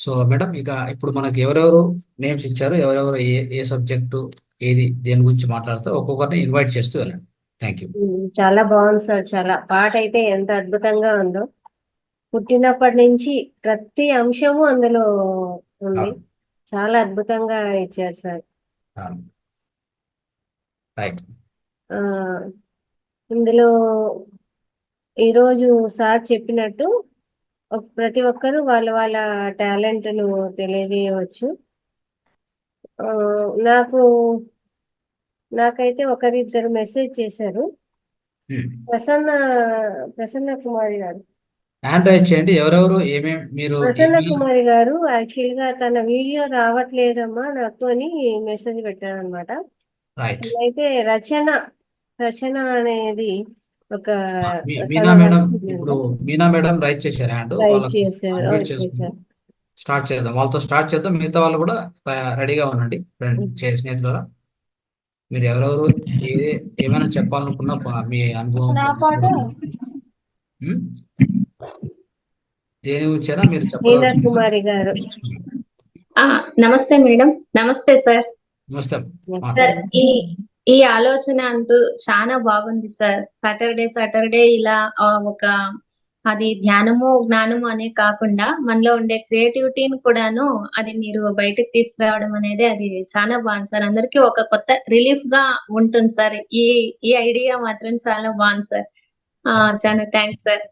So madam, ఇక ఇప్పుడు మనకి ఎవరెవరు నేమ్స్ ఇచ్చారు, ఎవరెవరు ఏ ఏ సబ్జెక్టు ఏది దేని గురించి మాట్లాడతారో ఒక్కొక్కరిని ఇన్వైట్ చేస్తూ వెళ్ళండి. Thank you. చాలా బాగుంది సార్. చాలా పాట అయితే ఎంత అద్భుతంగా ఉందో. పుట్టినప్పటి నుంచి ప్రతి అంశము అందులో ఉంది. చాలా అద్భుతంగా ఇచ్చారు సార్. రైట్. ఆ ఇందులో ఈరోజు సార్ చెప్పినట్టు ప్రతి ఒక్కరూ వాళ్ళ వాళ్ళ టాలెంట్ను తెలియజేయవచ్చు. ఆ, నాకు నాకైతే ఒకరిద్దరు మెసేజ్ చేశారు. ప్రసన్న ప్రసన్న కుమారి గారు హ్యాండ్ రైజ్ చేయండి. ఎవరెవరు ఏమేమి మీరు ప్రసన్న కుమారి గారు యాక్చువల్ గా తన వీడియో రావట్లేదమ్మా నాకు అని మెసేజ్ పెట్టారనమాట. రైట్. అయితే రచన రచన అనేది ఒక తన మీనా మేడం, రాసిందంట. ఇప్పుడు మీనా మేడం రైట్ చేశారు హ్యాండ్. రైట్ వాళ్ళకి చేశారు. అన్మ్యూట్ ఓకే చేస్తున్నాం. సార్. స్టార్ట్ చేద్దాం, వాళ్ళతో స్టార్ట్ చేద్దాం. మిగతా వాళ్ళు కూడా రెడీగా ఉండండి. ఫ్రెండ్ స్నేహితులారా, మీరు ఎవరెవరు ఏమైనా చెప్పాలనుకున్నా మీ అనుభవం నా పాట ఉమ్, దేని గురించైనా మీరు మీనా చెప్పదలుచుకున్నారు. కుమారి గారు నమస్తే మేడం. నమస్తే సార్. నమస్తే. సార్, ఈ ఆలోచన అంటూ చాలా బాగుంది సార్. సాటర్డే ఇలా ఒక అది ధ్యానము జ్ఞానము అనే కాకుండా మనలో ఉండే క్రియేటివిటీని కూడాను అది మీరు బయటకు తీసుకురావడం అనేది అది చాలా బాగుంది సార్. అందరికీ ఒక కొత్త రిలీఫ్ గా ఉంటుంది సార్. ఈ ఐడియా మాత్రం చాలా బాగుంది సార్. చాలా థ్యాంక్స్ సార్.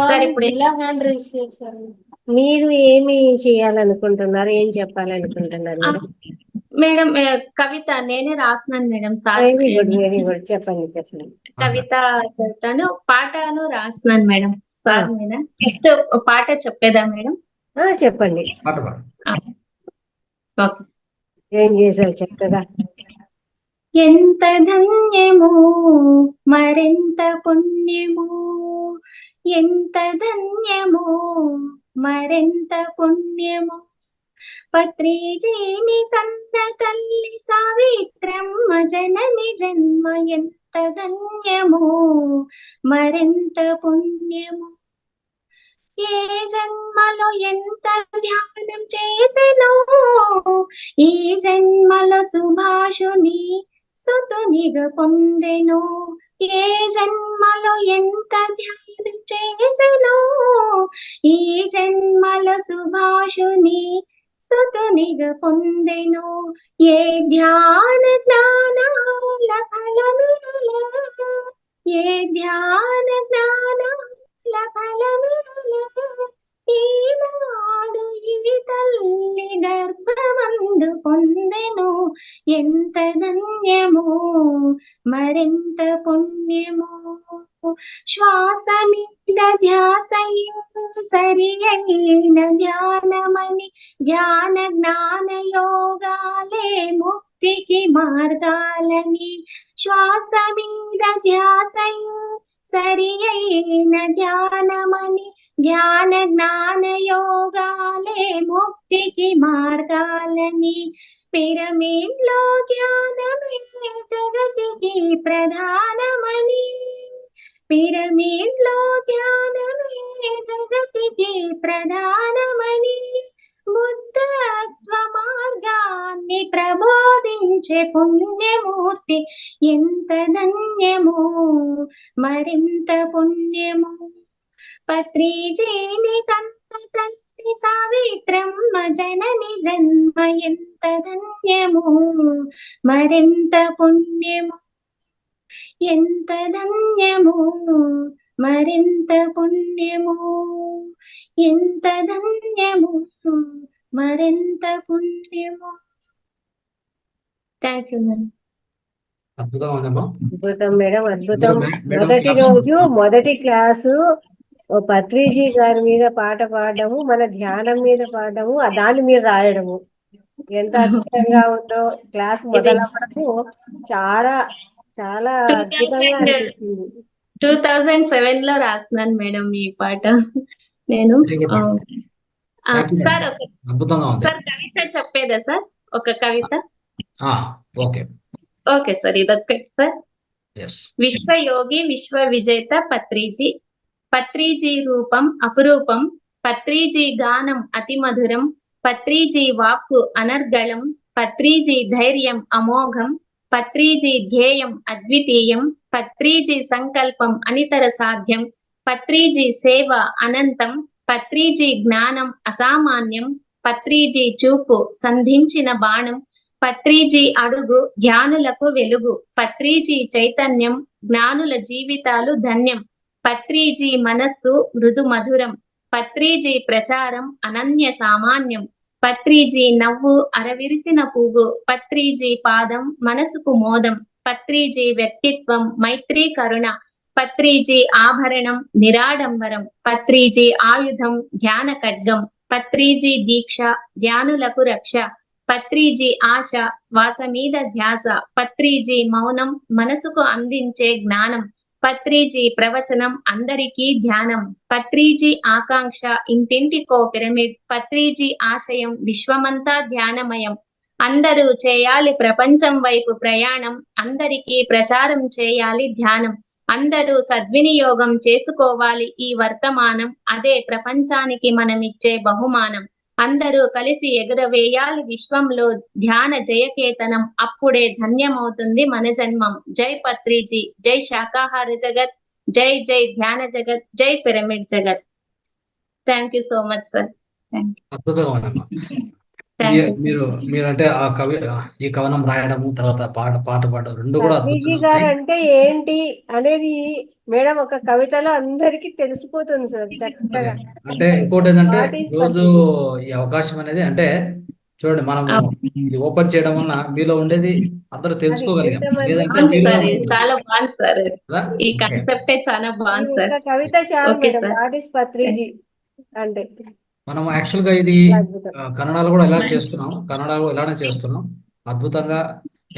సార్ ఇప్పుడు ఇలా హ్యాండ్ రైజ్ చేశారు. మీరు ఏమి చేయాలనుకుంటున్నారు, ఏం చెప్పాలనుకుంటున్నారు మేడం? మేడం కవిత నేనే రాస్తున్నాను madam. Sir very good, very good. చెప్పండి చెప్పండి. కవిత చెప్తాను, పాటను రాస్తున్నాను మేడం సార్ మీద. ఫస్ట్ పాట చెప్పేదా మేడం? చెప్పండి. ఓకే. ఏం చేశారు చక్కగా. ఎంత ధన్యము మరెంత పుణ్యము, ఎంత ధన్యము మరెంత పుణ్యము, పత్రిజీని కన్న తల్లి సావిత్రమ్మ జనని జన్మ ఎంత ధన్యము మరెంత పుణ్యము, ఏ జన్మలో ఎంత ధ్యానం చేసెను, ఈ జన్మలో సుభాషుని సుతునిగా పొందెను, ఏ జన్మలో ఎంత ధ్యానం చేసెను, ఈ జన్మలో సుభాషుని సుతునిగా పొందెను, ఏ ధ్యాన జ్ఞానాల ఫలమిరుల, ఏ ధ్యాన జ్ఞానాల ఫలమిరుల, ఈనాడు ఈ తల్లి గర్భమందు పొందెను, ఎంత ధన్యము మరెంత పుణ్యము, శ్వాస మీద ధ్యాసయు సరి అయిన ధ్యానమని, ధ్యాన జ్ఞాన యోగాలే ముక్తికి మార్గాలని, శ్వాస మీద ధ్యాసయు సరి అయిన ధ్యానమని, ధ్యాన జ్ఞాన యోగాలే ముక్తికి మార్గాలని, పిరమిడ్లో ధ్యానమే జగతికి ప్రధానమని, పిరమిడ్లో ధ్యానమే జగతికి ప్రధానమని, బుద్ధత్వ మార్గాన్ని ప్రబోధించే పుణ్యమూర్తి ఎంత ధన్యము మరింత పుణ్యము, పత్రిజీని కన్న తల్లి సావిత్రమ్మ జనని జన్మ ఎంత ధన్యము మరింత పుణ్యము, ఎంత ధన్యము మరింత పుణ్యము, ఎంత ధన్యము మరింత పుణ్యము. Thank you madam. అద్భుతంగా ఉందమ్మా. అద్భుతం మేడం, అద్భుతం. మొదటి రోజు మొదటి క్లాసు పత్రిజీ గారి మీద పాట పాడడము, మన ధ్యానం మీద పాడడము, దాన్ని మీరు రాయడము ఎంత అద్భుతంగా ఉందో. క్లాస్ మొదలవ్వడము చాలా చాలా అద్భుతంగా అనిపిస్తుంది. 2007 లో రాస్తున్నాను మేడం ఈ పాట నేను. సార్ అద్భుతంగా ఉంది. సార్ కవిత చెప్పేదా సార్? ఒక కవిత. ఓకే ఓకే సార్, ఇదొక్కటి సార్. విశ్వయోగి విశ్వ విజేత పత్రిజీ, పత్రిజీ రూపం అపురూపం, పత్రిజీ గానం అతి మధురం, పత్రిజీ వాక్కు అనర్గళం, పత్రిజీ ధైర్యం అమోఘం, పత్రిజీ ధ్యేయం అద్వితీయం, పత్రిజీ సంకల్పం అనితర సాధ్యం, పత్రిజీ సేవ అనంతం, పత్రిజీ జ్ఞానం అసామాన్యం, పత్రిజీ చూపు సంధించిన బాణం, పత్రిజీ అడుగు ధ్యానులకు వెలుగు, పత్రిజీ చైతన్యం జ్ఞానుల జీవితాలు ధన్యం, పత్రిజీ మనస్సు మృదు మధురం, పత్రిజీ ప్రచారం అనన్య సామాన్యం, పత్రిజీ నవ్వు అరవిరిసిన పువ్వు, పత్రిజీ పాదం మనసుకు మోదం, పత్రిజీ వ్యక్తిత్వం మైత్రీ కరుణ, పత్రిజీ ఆభరణం నిరాడంబరం, పత్రిజీ ఆయుధం ధ్యాన ఖడ్గం, పత్రిజీ దీక్ష ధ్యానులకు రక్ష, పత్రిజీ ఆశ శ్వాస మీద ధ్యాస, పత్రిజీ మౌనం మనసుకు అందించే జ్ఞానం, పత్రిజీ ప్రవచనం అందరికీ ధ్యానం, పత్రిజీ ఆకాంక్ష ఇంటింటికో పిరమిడ్, పత్రిజీ ఆశయం విశ్వమంతా ధ్యానమయం, అందరూ చేయాలి ప్రపంచం వైపు ప్రయాణం, అందరికీ ప్రచారం చేయాలి ధ్యానం, అందరూ సద్వినియోగం చేసుకోవాలి ఈ వర్తమానం, అదే ప్రపంచానికి మనమిచ్చే బహుమానం, అందరూ కలిసి ఎగురవేయాలి విశ్వంలో ధ్యాన జయకేతనం, అప్పుడే ధన్యమవుతుంది మన జన్మం. జై పత్రిజీ, జై శాకాహార జగత్, జై జై ధ్యాన జగత్, జై పిరమిడ్ జగత్. Thank you so much sir. అద్భుతంగా ఉందమ్మా. థ్యాంక్ యూ మీరు మీరు అంటే ఆ ఈ కవనం రాయడము తర్వాత పాట పాడడం రెండు కూడా పత్రిజీ అద్భుతంగా గారు ఉన్నాయి. అంటే ఏంటి అనేది మేడం ఒక కవితలో అందరికీ తెలిసిపోతుంది సార్ అదే చక్కగా. అంటే ఇంకోటి ఏంటంటే వాట్ ఈస్ రోజు పత్రిజీ? ఈ అవకాశం అనేది అంటే చూడండి మనము ఇది ఓపెన్ చేయడం వలన మీలో ఉండేది అందరూ తెలుసుకోగలిగాం. ఎంతమంది లేదంటే అవును మీలో సార్, ఇది చాలా బాగుంది సార్. కదా ఈ ఓకే కాన్సెప్టే చాలా ఈ బాగుంది ఒక్క సార్. కవిత చాలు okay madam. Sir. What is Patriji అంటే మనం యాక్చువల్గా ఇది అద్భుతం. కన్నడలో కూడా ఎలా చేస్తున్నాం, కన్నడలో ఇలానే చేస్తున్నాం. అద్భుతంగా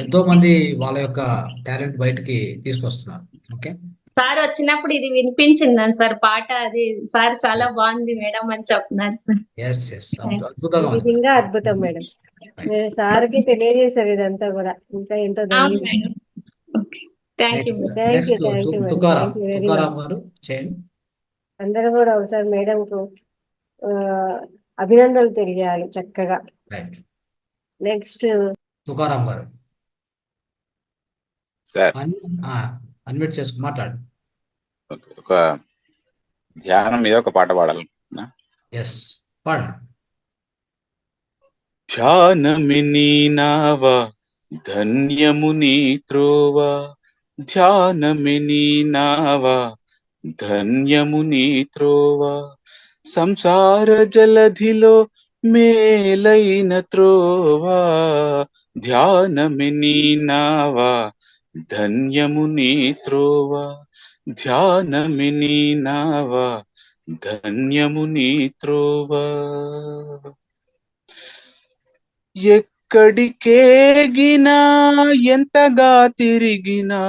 ఎంతో మంది వాళ్ళ యొక్క టాలెంట్ బయటికి తీసుకొస్తున్నారు. ఓకే సార్ వచ్చినప్పుడు ఇది వినిపించిందని సార్ పాట, అది సార్ చాలా బాగుంది మేడం అని చెప్తున్నారు సార్. ఎస్ ఎస్ అద్భుతంగా ఇది ఉంది. ఇంకా అద్భుతం మేడం. నేను సార్కి తెలియజేశారు ఇదంతా కూడా. ఇంకా ఎంతో అవును ధన్యవాదాలు. Madam. Okay, thank you next madam. Thank you next madam. Tukaram thank you very Tukaram much. గారు చేయండి. అందరూ కూడా ఒకసారి మేడంకు అభినందనలు తెలియాలి చక్కగా. రైట్ నెక్స్ట్ తుకారాం గారు సార్ అన్మ్యూట్ చేసుకుని మాట్లాడు. ఒక ధ్యానం మీద ఒక పాట పాడాలి. ఎస్ పాడండి. ధ్యానమి నీ నావా ధన్యము నీ త్రోవా, ధ్యానమి నీ నావా ధన్యము నీ త్రోవా, సంసార జలధిలో మేలైన త్రోవా, ధ్యానమి నీ నావా ధన్యము నీ త్రోవా, ధ్యానమి నీ నావా ధన్యము నీ త్రోవా. ఎక్కడికేగినా ఎంతగా తిరిగినా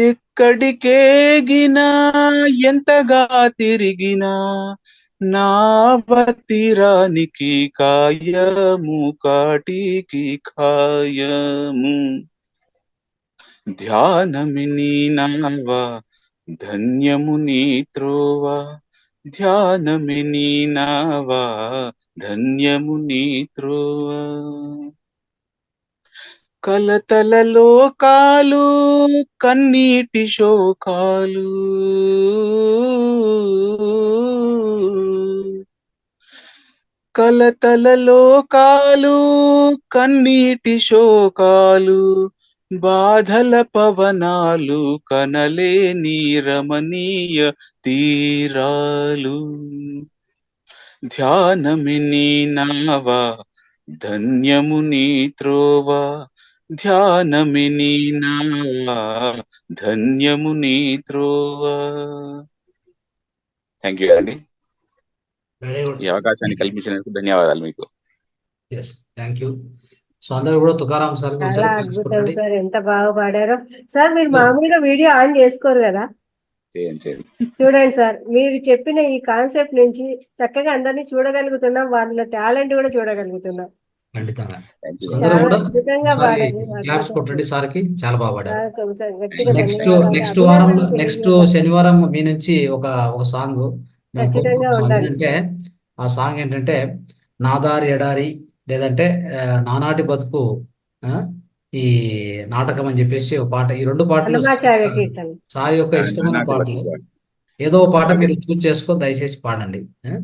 ఎక్కడికేగినా ఎంతగా తిరిగినా నావతిరానికి కాయము కాటికి ఖాయము, ధ్యానమి నీ నావా ధన్యము నీ త్రోవా, ధ్యానమి నీ నావా ధన్యము నీ త్రోవా. కలతల లోకాలు కన్నీటి శోకాలు, కలతల లోకాలు కన్నీటి శోకాలు, బాధల పవనాలు కనలేని రమణీయ తీరాలు, ధ్యానమి నీ నావా ధన్యము నీ త్రోవా, ధ్యానమి నీ నావా ధన్యము నీ త్రోవా. థ్యాంక్ యూ అండి. Very good. ఈ అవకాశాన్ని కల్పించినందుకు ధన్యవాదాలు మీకు. Yes thank you. సో అందరూ కూడా తుకారాం సార్ చాలా అద్భుతం సార్. ఎంత బాగా పాడారో సార్. మీరు మామూలుగా వీడియో ఆన్ చేసుకోరు కదా? చూడండి సార్, మీరు చెప్పిన ఈ కాన్సెప్ట్ నుంచి చక్కగా అందరినీ చూడగలుగుతున్నాం, వాళ్ళ టాలెంట్ కూడా చూడగలుగుతున్నాం. ఖండితంగా. థ్యాంక్ సో యూ అందరూ చాలా కూడా అద్భుతంగా ఒకసారి పాడారు, క్లాప్స్ అద్భుతం. కొట్టండి సార్కి, చాలా బాగా పాడారు. ఒకసారి సో గట్టిగా నెక్స్ట్ ధన్యవాదాలు, నెక్స్ట్ వారంలో అభినందనలు నెక్స్ట్ తెలియజేద్దాం. శనివారం మీ నుంచి ఒక ఒక సాంగ్ మేము ఖచ్చితంగా కోరుకుంటున్నాం. ఉండాలి. అదేంటంటే ఆ సాంగ్ ఏంటంటే నాదారి ఎడారి, లేదంటే నానాటి బతుకు, ఆ, ఈ నాటకం అని చెప్పేసి ఒక పాట. ఈ రెండు పాటలు హనుమాచార్య కీర్తన. సాయి యొక్క ఇష్టమైన నాటి పాటలు. బతుకు ఏదో ఒక పాట అలాగే మీరు చూస్ చేసుకొని దయచేసి పాడండి.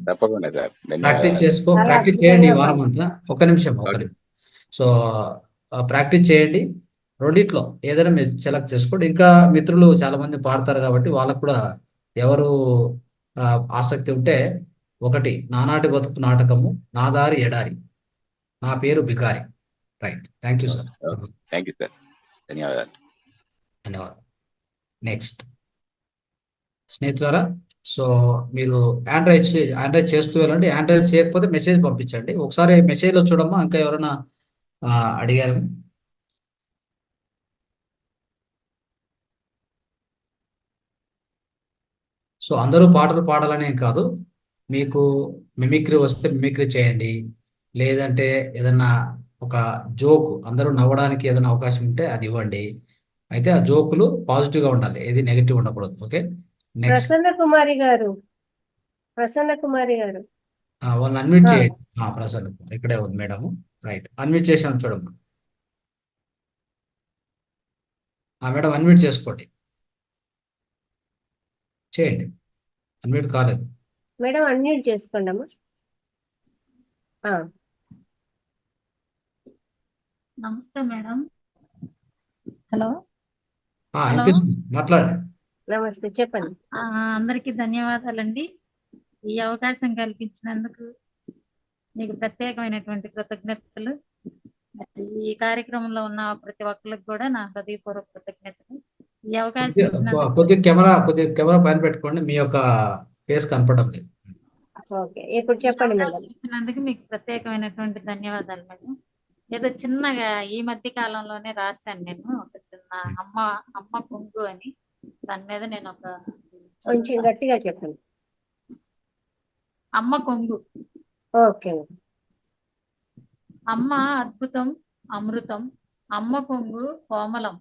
తప్పకుండా సార్, ప్రాక్టీస్ ధన్యవాదాలు. చేసుకో, చాలా ప్రాక్టీస్ చేయండి అద్భుతంగా ఈ వారం పాడారు. అంతా. ఒక నిమిషం. ఓకే. సో ప్రాక్టీస్ చేయండి. రెండిట్లో ఏదైనా మీరు సెలెక్ట్ చేసుకోండి. ఇంకా మిత్రులు చాలా మంది పాడతారు కాబట్టి వాళ్ళకు కూడా ఎవరు ఆ, ఆసక్తి ఉంటే, ఒకటి నానాటి బతుకు నాటకము, నాదారి ఎడారి, నా పేరు బికారి. Right. Thank you sir. Thank you sir, ధన్యవాదాలు. ధన్యవాదాలు. నెక్స్ట్ స్నేహితులారా, సో మీరు ఆండ్రాయిడ్ చేస్తూ వెళ్ళండి. ఆండ్రాయిడ్ చేయకపోతే మెసేజ్ పంపించండి. ఒకసారి మెసేజ్లో చూడమ్మా, ఇంకా ఎవరైనా అడిగారు. సో అందరూ పాటలు పాడాలనే కాదు, మీకు మిమిక్రీ వస్తే మిమిక్రీ చేయండి. లేదంటే ఏదన్నా ఒక జోక్, అందరూ నవ్వడానికి ఏదైనా అవకాశం ఉంటే అది ఇవ్వండి. అయితే ఆ జోకులు పాజిటివ్గా ఉండాలి, ఏది నెగిటివ్ ఉండకూడదు. ఓకే. నెక్స్ట్ ప్రసన్న కుమారి గారు, ప్రసన్న కుమారి గారు. వాళ్ళని అన్మ్యూట్ ఆ, చేయండి. ప్రసన్న ఇక్కడే ఉంది మేడము. రైట్, అన్మ్యూట్ చేసాను చూడమ్మా. మేడం అన్మ్యూట్ చేసుకోండి, చేయండి. అన్మ్యూట్ కాలేదు. మేడం అన్మ్యూట్ చేసుకోండి అమ్మా. ఆ, నమస్తే మేడం. హలో. హలో. అనిపిస్తుంది, మాట్లాడండి. నమస్తే, చెప్పండి. అందరికీ ధన్యవాదాలండి. ఈ అవకాశం కల్పించినందుకు మీకు ప్రత్యేకమైనటువంటి కృతజ్ఞతలు. మరి ఈ కార్యక్రమంలో ఉన్న ప్రతి ఒక్కరికి కూడా నా హృదయపూర్వక కృతజ్ఞతలు. ఈ అవకాశం ఇచ్చినందుకు కొద్దిగా కెమెరా పైన పెట్టుకోండి, మీ యొక్క ఫేస్ కనపడడం లేదు. ఓకే, ఇప్పుడు ఈ చెప్పండి మేడం. అవకాశం ఇచ్చినందుకు మీకు ప్రత్యేకమైనటువంటి ధన్యవాదాలు మేడం. ఏదో చిన్నగా ఈ మధ్య కాలంలోనే రాశాను నేను ఒక చిన్న అమ్మ కొంగు అని. దాని మీద నేను ఒక కొంచెం గట్టిగా చెప్పండి. అమ్మ కొంగు. ఓకే. అమ్మ అద్భుతం, అమృతం, అమ్మ కొంగు కోమలం.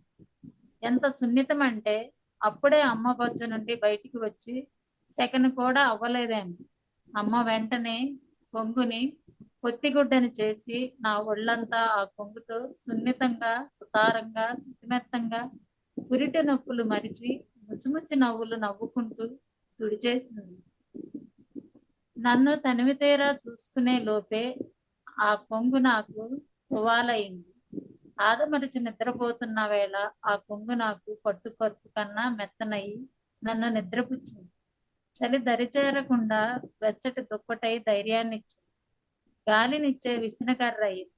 ఎంత సున్నితం అంటే అప్పుడే అమ్మ బొజ్జ నుండి బయటికి వచ్చి సెకండ్ కూడా అవ్వలేదేమో, అమ్మ వెంటనే కొంగుని పొత్తిగుడ్డని చేసి నా ఒళ్ళంతా ఆ కొంగుతో సున్నితంగా, సుతారంగా, సుతిమెత్తంగా పురిటి నొప్పులు మరిచి ముసిముసి నవ్వులు నవ్వుకుంటూ తుడిచేసింది. నన్ను తనివితేరా చూసుకునే లోపే ఆ కొంగు నాకు తువాలయింది. ఆదమరిచి నిద్రపోతున్న వేళ ఆ కొంగు నాకు పట్టుకరుపు కన్నా మెత్తనయి నన్ను నిద్రపుచ్చింది. చలి దరిచేరకుండా వెచ్చటి దుప్పటై ధైర్యాన్నిచ్చింది. గాలినిచ్చే విసనకర్ర అయింది.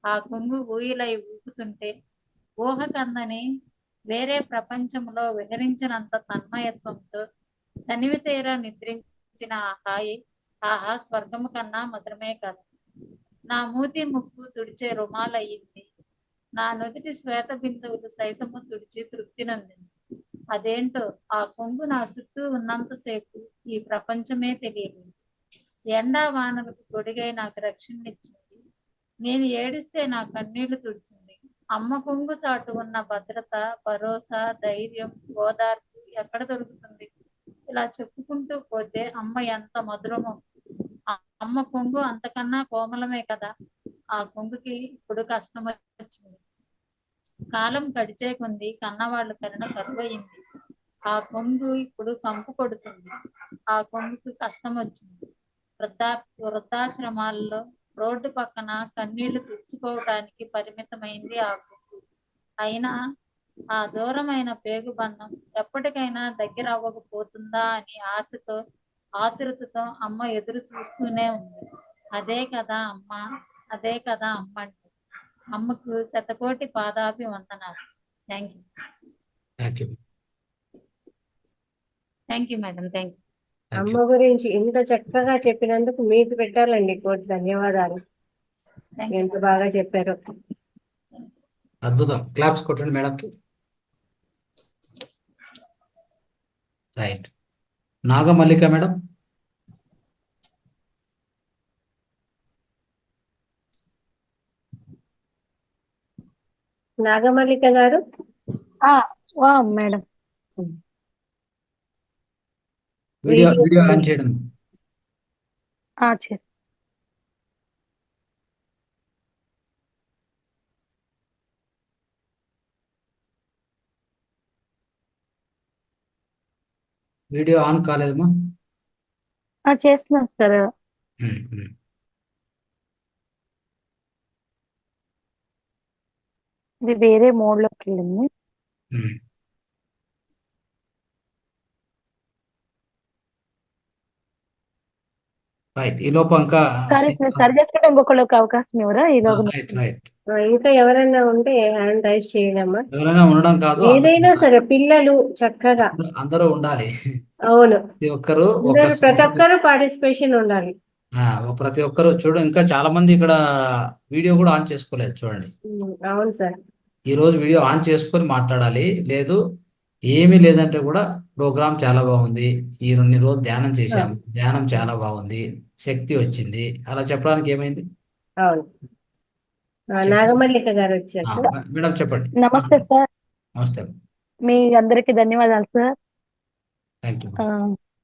ఆ కొంగు ఊయిలై ఊపుతుంటే ఊహకందని వేరే ప్రపంచంలో విహరించినంత తన్మయత్వంతో తనివితేరా నిద్రించిన ఆ హాయి ఆహా స్వర్గము కన్నా మధురమే కదా. నా మూతి ముక్కు తుడిచే రుమాలయ్యింది. నా నుదిటి శ్వేత బిందువులు సైతము తుడిచి తృప్తి నందింది. అదేంటో ఆ కొంగు నా చుట్టూ ఉన్నంతసేపు ఈ ప్రపంచమే తెలియదు. ఎండా వానలకు గొడిగై నాకు రక్షణనిచ్చింది. నేను ఏడిస్తే నా కన్నీళ్లు తుడిచింది. అమ్మ కొంగు చాటు ఉన్న భద్రత, భరోసా, ధైర్యం, ఓదార్పు ఎక్కడ దొరుకుతుంది? ఇలా చెప్పుకుంటూ పోతే అమ్మ ఎంత మధురమో. అమ్మ కొంగు అంతకన్నా కోమలమే కదా. ఆ కొంగుకి ఇప్పుడు కష్టం వచ్చింది. కాలం గడిచే కొంది కన్నవాళ్ళు కరుణ కరువయింది. ఆ కొంగు ఇప్పుడు కంపు కొడుతుంది. ఆ కొంగుకు కష్టం వచ్చింది. వృద్ధాశ్రమాల్లో రోడ్డు పక్కన కన్నీళ్లు తుడుచుకోవటానికి పరిమితమైంది ఆ కొంగు. అయినా ఆ దూరమైన పేగుబంధం ఎప్పటికైనా దగ్గర అవ్వకపోతుందా అని ఆశతో, ఆతృతతో అమ్మ ఎదురు చూస్తూనే ఉంది. అదే కదా అమ్మ, అదే కదా అమ్మ అంటే. అమ్మకు శతకోటి పాదాభివందనాలు. Thank you. Thank you madam. Thank you. అమ్మ గురించి ఇంత చక్కగా చెప్పినందుకు మీకు పెట్టాలండి కోటి ధన్యవాదాలు. ఎంత బాగా చెప్పారు. అద్భుతం. క్లాప్స్ కొట్టండి మేడంకి. రైట్. నాగమల్లిక మేడం. నాగమల్లిక గారు. మేడం వీడియో ఆన్ చేయడం. చేస్తాను. వీడియో ఆన్ కాలేదమ్మా. చేస్తున్నాను సార్. ఇది వేరే మోడ్ లోకి వెళ్ళింది. రైట్. ఈ లోపు ఇంకా సరి చేసుకుంటే ఇంకొకళ్ళకి అవకాశం ఇవ్వరా ఈ లోపు? రైట్. ఇంకా ఎవరైనా ఉంటే హ్యాండ్ రైజ్ చేయడమ్మా. ఎవరైనా ఉండడం కాదు, ఏదైనా సరే పిల్లలు చక్కగా అందరూ ఉండాలి. అవును, ప్రతి ఒక్కరు పార్టిసిపేషన్ ఉండాలి. ప్రతి ఒక్కరు చూడు. ఇంకా చాలా మంది ఇక్కడ వీడియో కూడా ఆన్ చేసుకోలేదు చూడండి. అవును సార్. ఈ రోజు వీడియో ఆన్ చేసుకొని మాట్లాడాలి. లేదు ఏమీ లేదంటే కూడా ప్రోగ్రామ్ చాలా బాగుంది, ఈ 2 రోజులు ధ్యానం చేశాము, ధ్యానం చాలా బాగుంది, శక్తి వచ్చింది, అలా చెప్పడానికి ఏమైంది? అవును. నాగమల్లిక గారు వచ్చారు సార్. మేడం చెప్పండి. నమస్తే సార్. నమస్తే. మీ అందరికి ధన్యవాదాలు సార్. Thank you.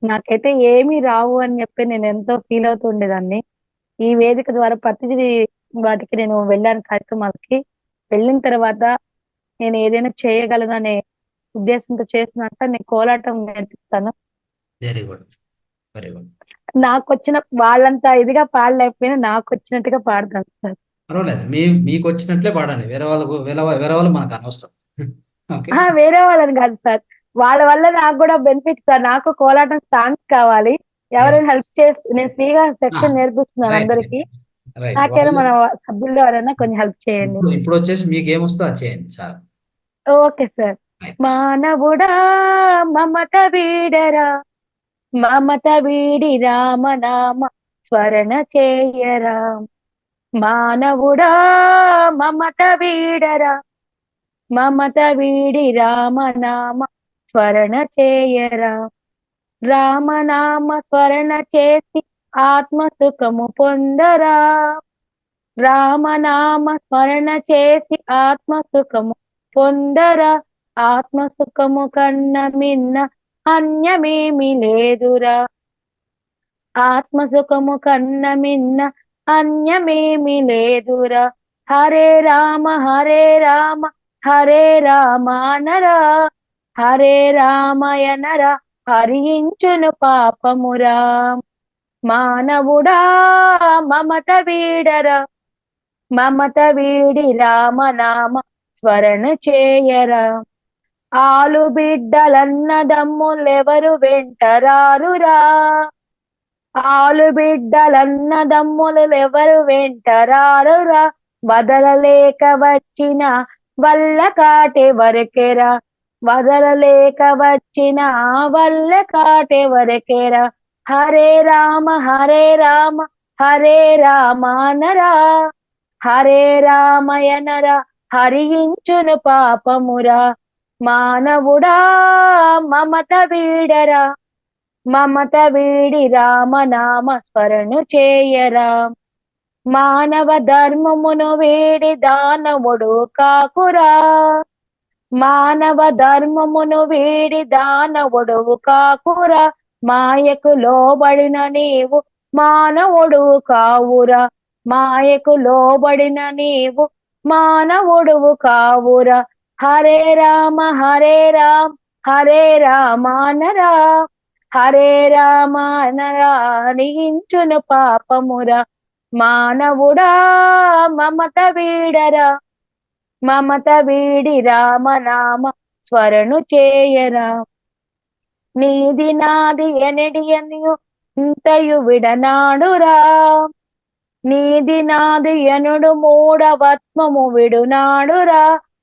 నాకైతే ఏమీ రావు అని చెప్పి నేను ఎంతో ఫీల్ అవుతూ ఉండేదాన్ని. ఈ వేదిక ద్వారా ప్రతిదీ వాటికి నేను వెళ్ళాను, కార్యక్రమాలకి వెళ్ళిన తర్వాత నేను ఏదైనా చేయగలను అనే ఉద్దేశంతో చేసినట్ట నేను కోలాటం నేర్పిస్తాను. Very good, very good. నాకు వచ్చిన వాళ్ళంతా ఇదిగా పాడలేకపోయినా నాకు వచ్చినట్టుగా పాడతాను సార్. పర్వాలేదు, మీకు వచ్చినట్లే పాడండి. వేరే వాళ్ళు మనకు అనవసరం. ఓకే. వేరే వాళ్ళని కాదు సార్, వాళ్ళ వల్ల నాకు కూడా బెనిఫిట్ సార్. నాకు కోలాటం సాంగ్స్ కావాలి, ఎవరైనా హెల్ప్ చేసి నేను ఫ్రీగా సెక్షన్ నేర్పిస్తున్నాను అందరికి. నాకైనా మన సభ్యులు ఎవరైనా కొంచెం హెల్ప్ చేయండి. ఇప్పుడు వచ్చేసి మీకు ఏమొస్తుందో అది చేయండి సార్. Okay sir. మానవుడా మమత వీడరా, మమత వీడి రామనామ స్మరణ చేయరా. మానవుడా మమత వీడరా, మమత వీడి రామనామ స్మరణ చేయరా. రామనామ స్మరణ చేసి ఆత్మ సుఖము పొందరా. రామనామ స్మరణ చేసి ఆత్మ సుఖము పొందరా. ఆత్మ సుఖము కన్న మిన్న అన్యమేమి లేదురా. ఆత్మ సుఖము కన్న మిన్న అన్యమేమి లేదురా. హరే రామ హరే రామ హరే రామ నరా, హరే రామయనరా హరించును పాపమురా. మానవుడా మమత వీడరా, మమత వీడి రామనామ స్మరణ చేయరా. ఆలు బిడ్డలన్నదమ్ములెవరు వెంటరారురా. ఆలు బిడ్డలన్నదమ్ములెవరు వెంటరారురా. వదలలేక వచ్చిన వల్ల కాటే వరకెరా. వదలలేక వచ్చిన వల్ల కాటే వరకెరా. హరే రామ హరే రామ హరే రామ నరా, హరే రామయనరా హరించును పాపమురా. మానవుడా మమత వీడరా, మమత వీడి రామనామ స్మరణ చేయరా. మానవ ధర్మమును వీడి దానవుడు కాకురా. మానవ ధర్మమును వీడి దానవుడు కాకురా. మాయకు లోబడిన నీవు మానవుడు కావురా. మాయకు లోబడిన నీవు మానవుడు కావురా. హరే రామ హరే రామ హరే రామ నరా, హరే రామ నరా హరించును పాపమురా. మానవుడా మమత వీడరా, మమత వీడి రామనామ స్మరణ చేయరా. నీది నాది ఎనడి అనియు ఇంతయు విడనాడురా. నీది నాది ఎనుడు మూఢవత్వము విడునాడురా.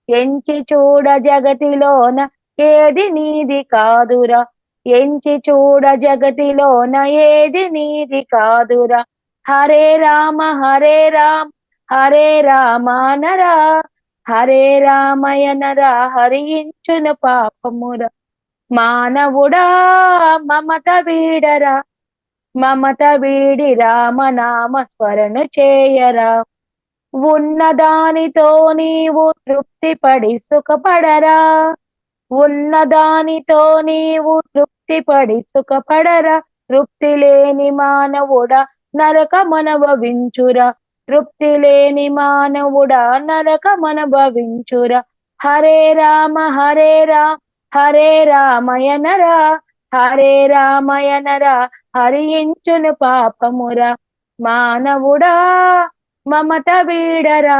ఎంచి చూడ జగతిలోన ఏది నీది కాదురా. ఎంచి చూడ జగతిలోన ఏది నీది కాదురా. హరే రామ హరే రామ హరే రామ నరా, హరే రామయనరా హరించును పాపమురా. మానవుడా మమత వీడరా, మమత వీడి రామనామ స్మరణ చేయరా. ఉన్నదానితో నీవు తృప్తిపడి సుఖపడరా, ఉన్నదానితో నీవు తృప్తిపడి సుఖపడరా, తృప్తి లేని మానవుడా నరకమనుభవించురా, తృప్తి లేని మానవుడా నరకమనుభవించురా. హరే రామ హరే రామయనరా, హరే రామయనరా హరించును పాపమురా. మానవుడా మమత వీడరా,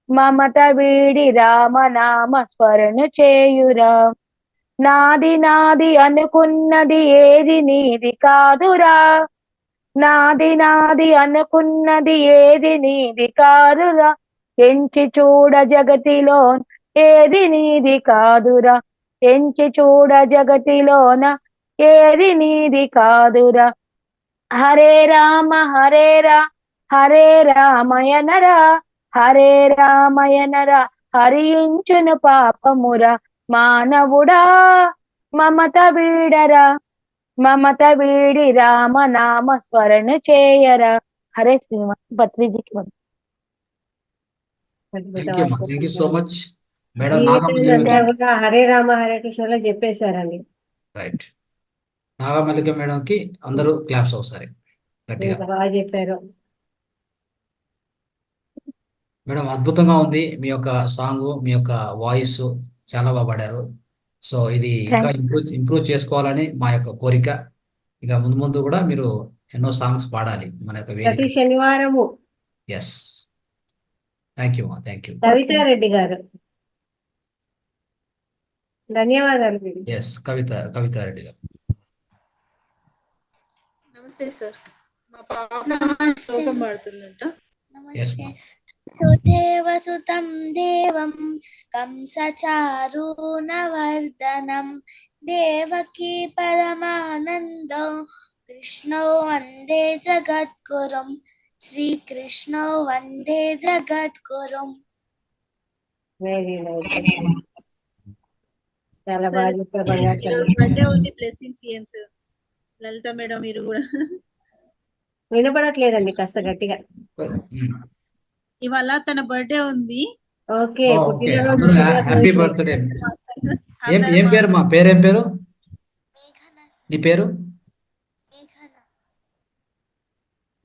మమత వీడి రామనామ స్మరణ చేయురా. నాది అనుకున్నది ఏది నీది కాదురా, నాది అనుకున్నది ఏది నీది కాదురా. ఎంచి చూడ జగతిలో ఏది నీది కాదురా, ఎంచి చూడ జగతిలోన ఏది నీది కాదురా. హరే రామ హరే రామయనరా, హరే రామయనరా హరించును పాపమురా. మానవుడా మమత వీడరా, మమత వీడి రామనామ స్మరణ చేయరా. హరే శ్రీనివాస్. పత్రిజీకి thank you so much madam. జీవితంలో కూడా హరే రామ హరే కృష్ణలో చెప్పేశారండి. రైట్. నాగమల్లిక మేడంకి అందరూ క్లాప్స్ ఒకసారి గట్టిగా. బాగా చెప్పారు మేడం. అద్భుతంగా ఉంది మీ యొక్క సాంగ్, మీ యొక్క వాయిస్ చాలా బాగా పాడారు. సో ఇది ఇంకా ఇంప్రూవ్ చేసుకోవాలని మా యొక్క కోరిక. ఇక ముందు ముందు కూడా మీరు ఎన్నో సాంగ్స్ పాడాలి మన యొక్క ప్రతి వేదిక. శనివారము. ఎస్. Thank you. కవితారెడ్డి గారు, ధన్యవాదాలు. ఎస్. కవితారెడ్డి గారు. నమస్తే సార్. మా పాప శ్లోకం పాడుతుందంట. ఎస్ మా. సుదేవసుతం దేవం కంసచారుణవర్ధనం దేవకీ పరమానందో కృష్ణో వందే జగద్గురుం శ్రీకృష్ణో వందే జగద్గురుం. Very nice. చాలా బాగా చెప్పారు. బర్త్డే ఉంది. బ్లెస్సింగ్స్ ఇయ్యండి సార్. లలిత మేడం మీరు కూడా. వినపడట్లేదండి, కాస్త గట్టిగా. ఇవాళ తన బర్త్డే ఉంది. ఓకే. Happy birthday. ఏం పేరు మా పేరేం పేరు? నీ పేరు?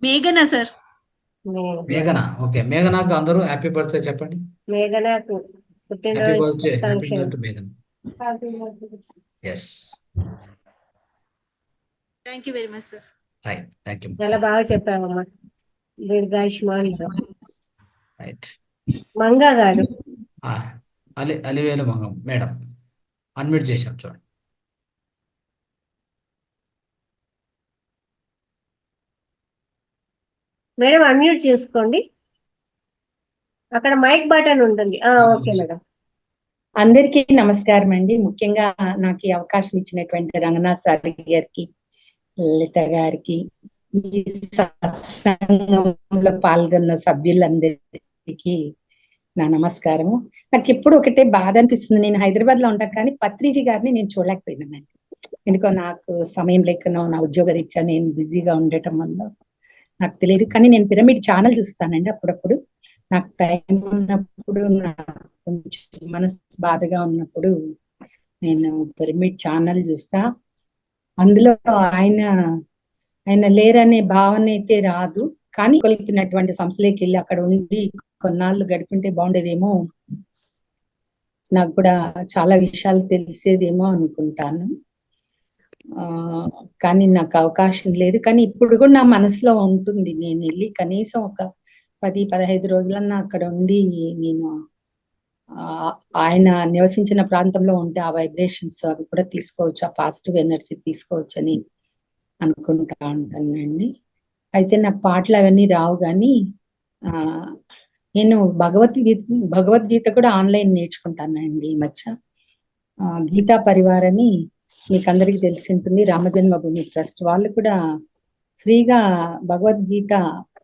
మేఘనా సార్. మేఘనా. ఓకే. మేఘనాకు అందరూ హ్యాపీ బర్త్డే చెప్పండి. మేఘనాకు హ్యాపీ బర్త్డే. హ్యాపీ బర్త్డే మేఘనా. Yes. Thank you very much sir. Right. Thank you. చాలా బాగా చెప్పావమ్మా. దీర్ఘాయుష్మాన్. రైట్. మంగా గారు. అలివేలు మంగం మేడం అన్మ్యూట్ చేశాం చూడండి. మేడం అన్మ్యూట్ చేసుకోండి, అక్కడ మైక్ బటన్ ఉంటుంది. Okay madam. అందరికీ నమస్కారం అండి. ముఖ్యంగా నాకు ఈ అవకాశం ఇచ్చినటువంటి రంగనాథ్ సార్ గారికి, లలిత గారికి, ఈ సత్సంగంలో పాల్గొన్న సభ్యులందరికీ నా నమస్కారము. నాకు ఎప్పుడు ఒకటే బాధ అనిపిస్తుంది. నేను హైదరాబాద్ లో ఉంటాను కానీ పత్రిజీ గారిని నేను చూడలేకపోయినానండి. ఎందుకో నాకు సమయం లేకనో నా ఉద్యోగ రీత్యా నేను బిజీగా ఉండటం వల్ల నాకు తెలియదు. కానీ నేను పిరమిడ్ ఛానల్ చూస్తానండి అప్పుడప్పుడు. నాకు టైం ఉన్నప్పుడు, నాకు కొంచెం మనసు బాధగా ఉన్నప్పుడు నేను పిరమిడ్ ఛానల్ చూస్తా. అందులో ఆయన లేరనే భావన అయితే రాదు, కానీ కొలిపినటువంటి సంస్థలోకి వెళ్ళి అక్కడ ఉండి కొన్నాళ్ళు గడిపింటే బాగుండేదేమో, నాకు కూడా చాలా విషయాలు తెలిసేదేమో అనుకుంటాను. కానీ నాకు అవకాశం లేదు. కానీ ఇప్పుడు కూడా నా మనసులో ఉంటుంది, నేను వెళ్ళి కనీసం ఒక 10-15 రోజులన్నా అక్కడ ఉండి నేను ఆయన నివసించిన ప్రాంతంలో ఉంటే ఆ వైబ్రేషన్స్ అవి కూడా తీసుకోవచ్చు, ఆ పాజిటివ్ ఎనర్జీ తీసుకోవచ్చు అని అనుకుంటా ఉంటానండి. అయితే నాకు పాటలు అవన్నీ రావు, కానీ నేను భగవద్గీత కూడా ఆన్లైన్ నేర్చుకుంటానండి ఈ మధ్య. గీతా పరివార్ అని మీకు అందరికీ తెలిసి ఉంటుంది, రామజన్మభూమి ట్రస్ట్ వాళ్ళు కూడా ఫ్రీగా భగవద్గీత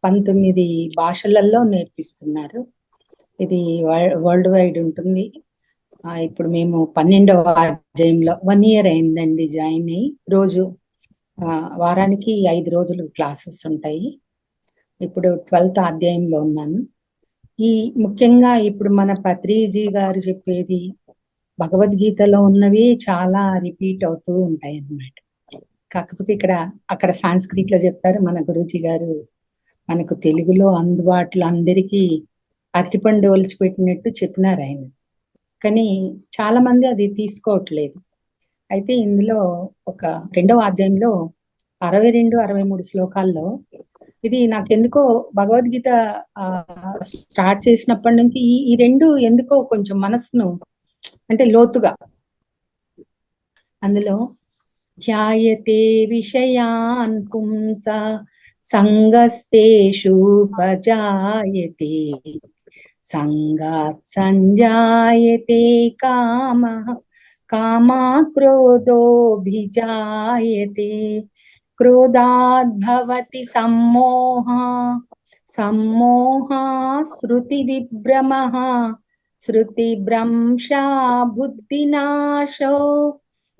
19 భాషలలో నేర్పిస్తున్నారు. ఇది వరల్డ్ వైడ్ ఉంటుంది. ఇప్పుడు మేము 12వ అధ్యాయంలో 1 year అయిందండి జాయిన్ అయ్యి. రోజు వారానికి 5 రోజులు క్లాసెస్ ఉంటాయి. ఇప్పుడు 12th అధ్యాయంలో ఉన్నాను. ఈ ముఖ్యంగా ఇప్పుడు మన పత్రిజీ గారు చెప్పేది భగవద్గీతలో ఉన్నవి చాలా రిపీట్ అవుతూ ఉంటాయి అన్నమాట. కాకపోతే అక్కడ సాంస్క్రిట్ లో చెప్తారు, మన గురూజీ గారు మనకు తెలుగులో అందుబాటులో అందరికీ అరటిపండు ఒలిచిపెట్టినట్టు చెప్పినారు ఆయన. కానీ చాలా మంది అది తీసుకోవట్లేదు. అయితే ఇందులో ఒక 2వ అధ్యాయంలో 62, 63 శ్లోకాల్లో ఇది నాకెందుకో భగవద్గీత స్టార్ట్ చేసినప్పటి నుంచి ఈ రెండు ఎందుకో కొంచెం మనసును అంటే లోతుగా, అందులో ధ్యాయతే విషయాన్ పుంస సంగస్తేషూపజాయతే సంగాత్ సంజాయతే కామః కామాత్ క్రోధోభిజాయతే క్రోధాద్భవతి సమ్మోహః సమ్మోహాత్ స్మృతివిభ్రమః స్మృతిభ్రంశా బుద్ధినాశో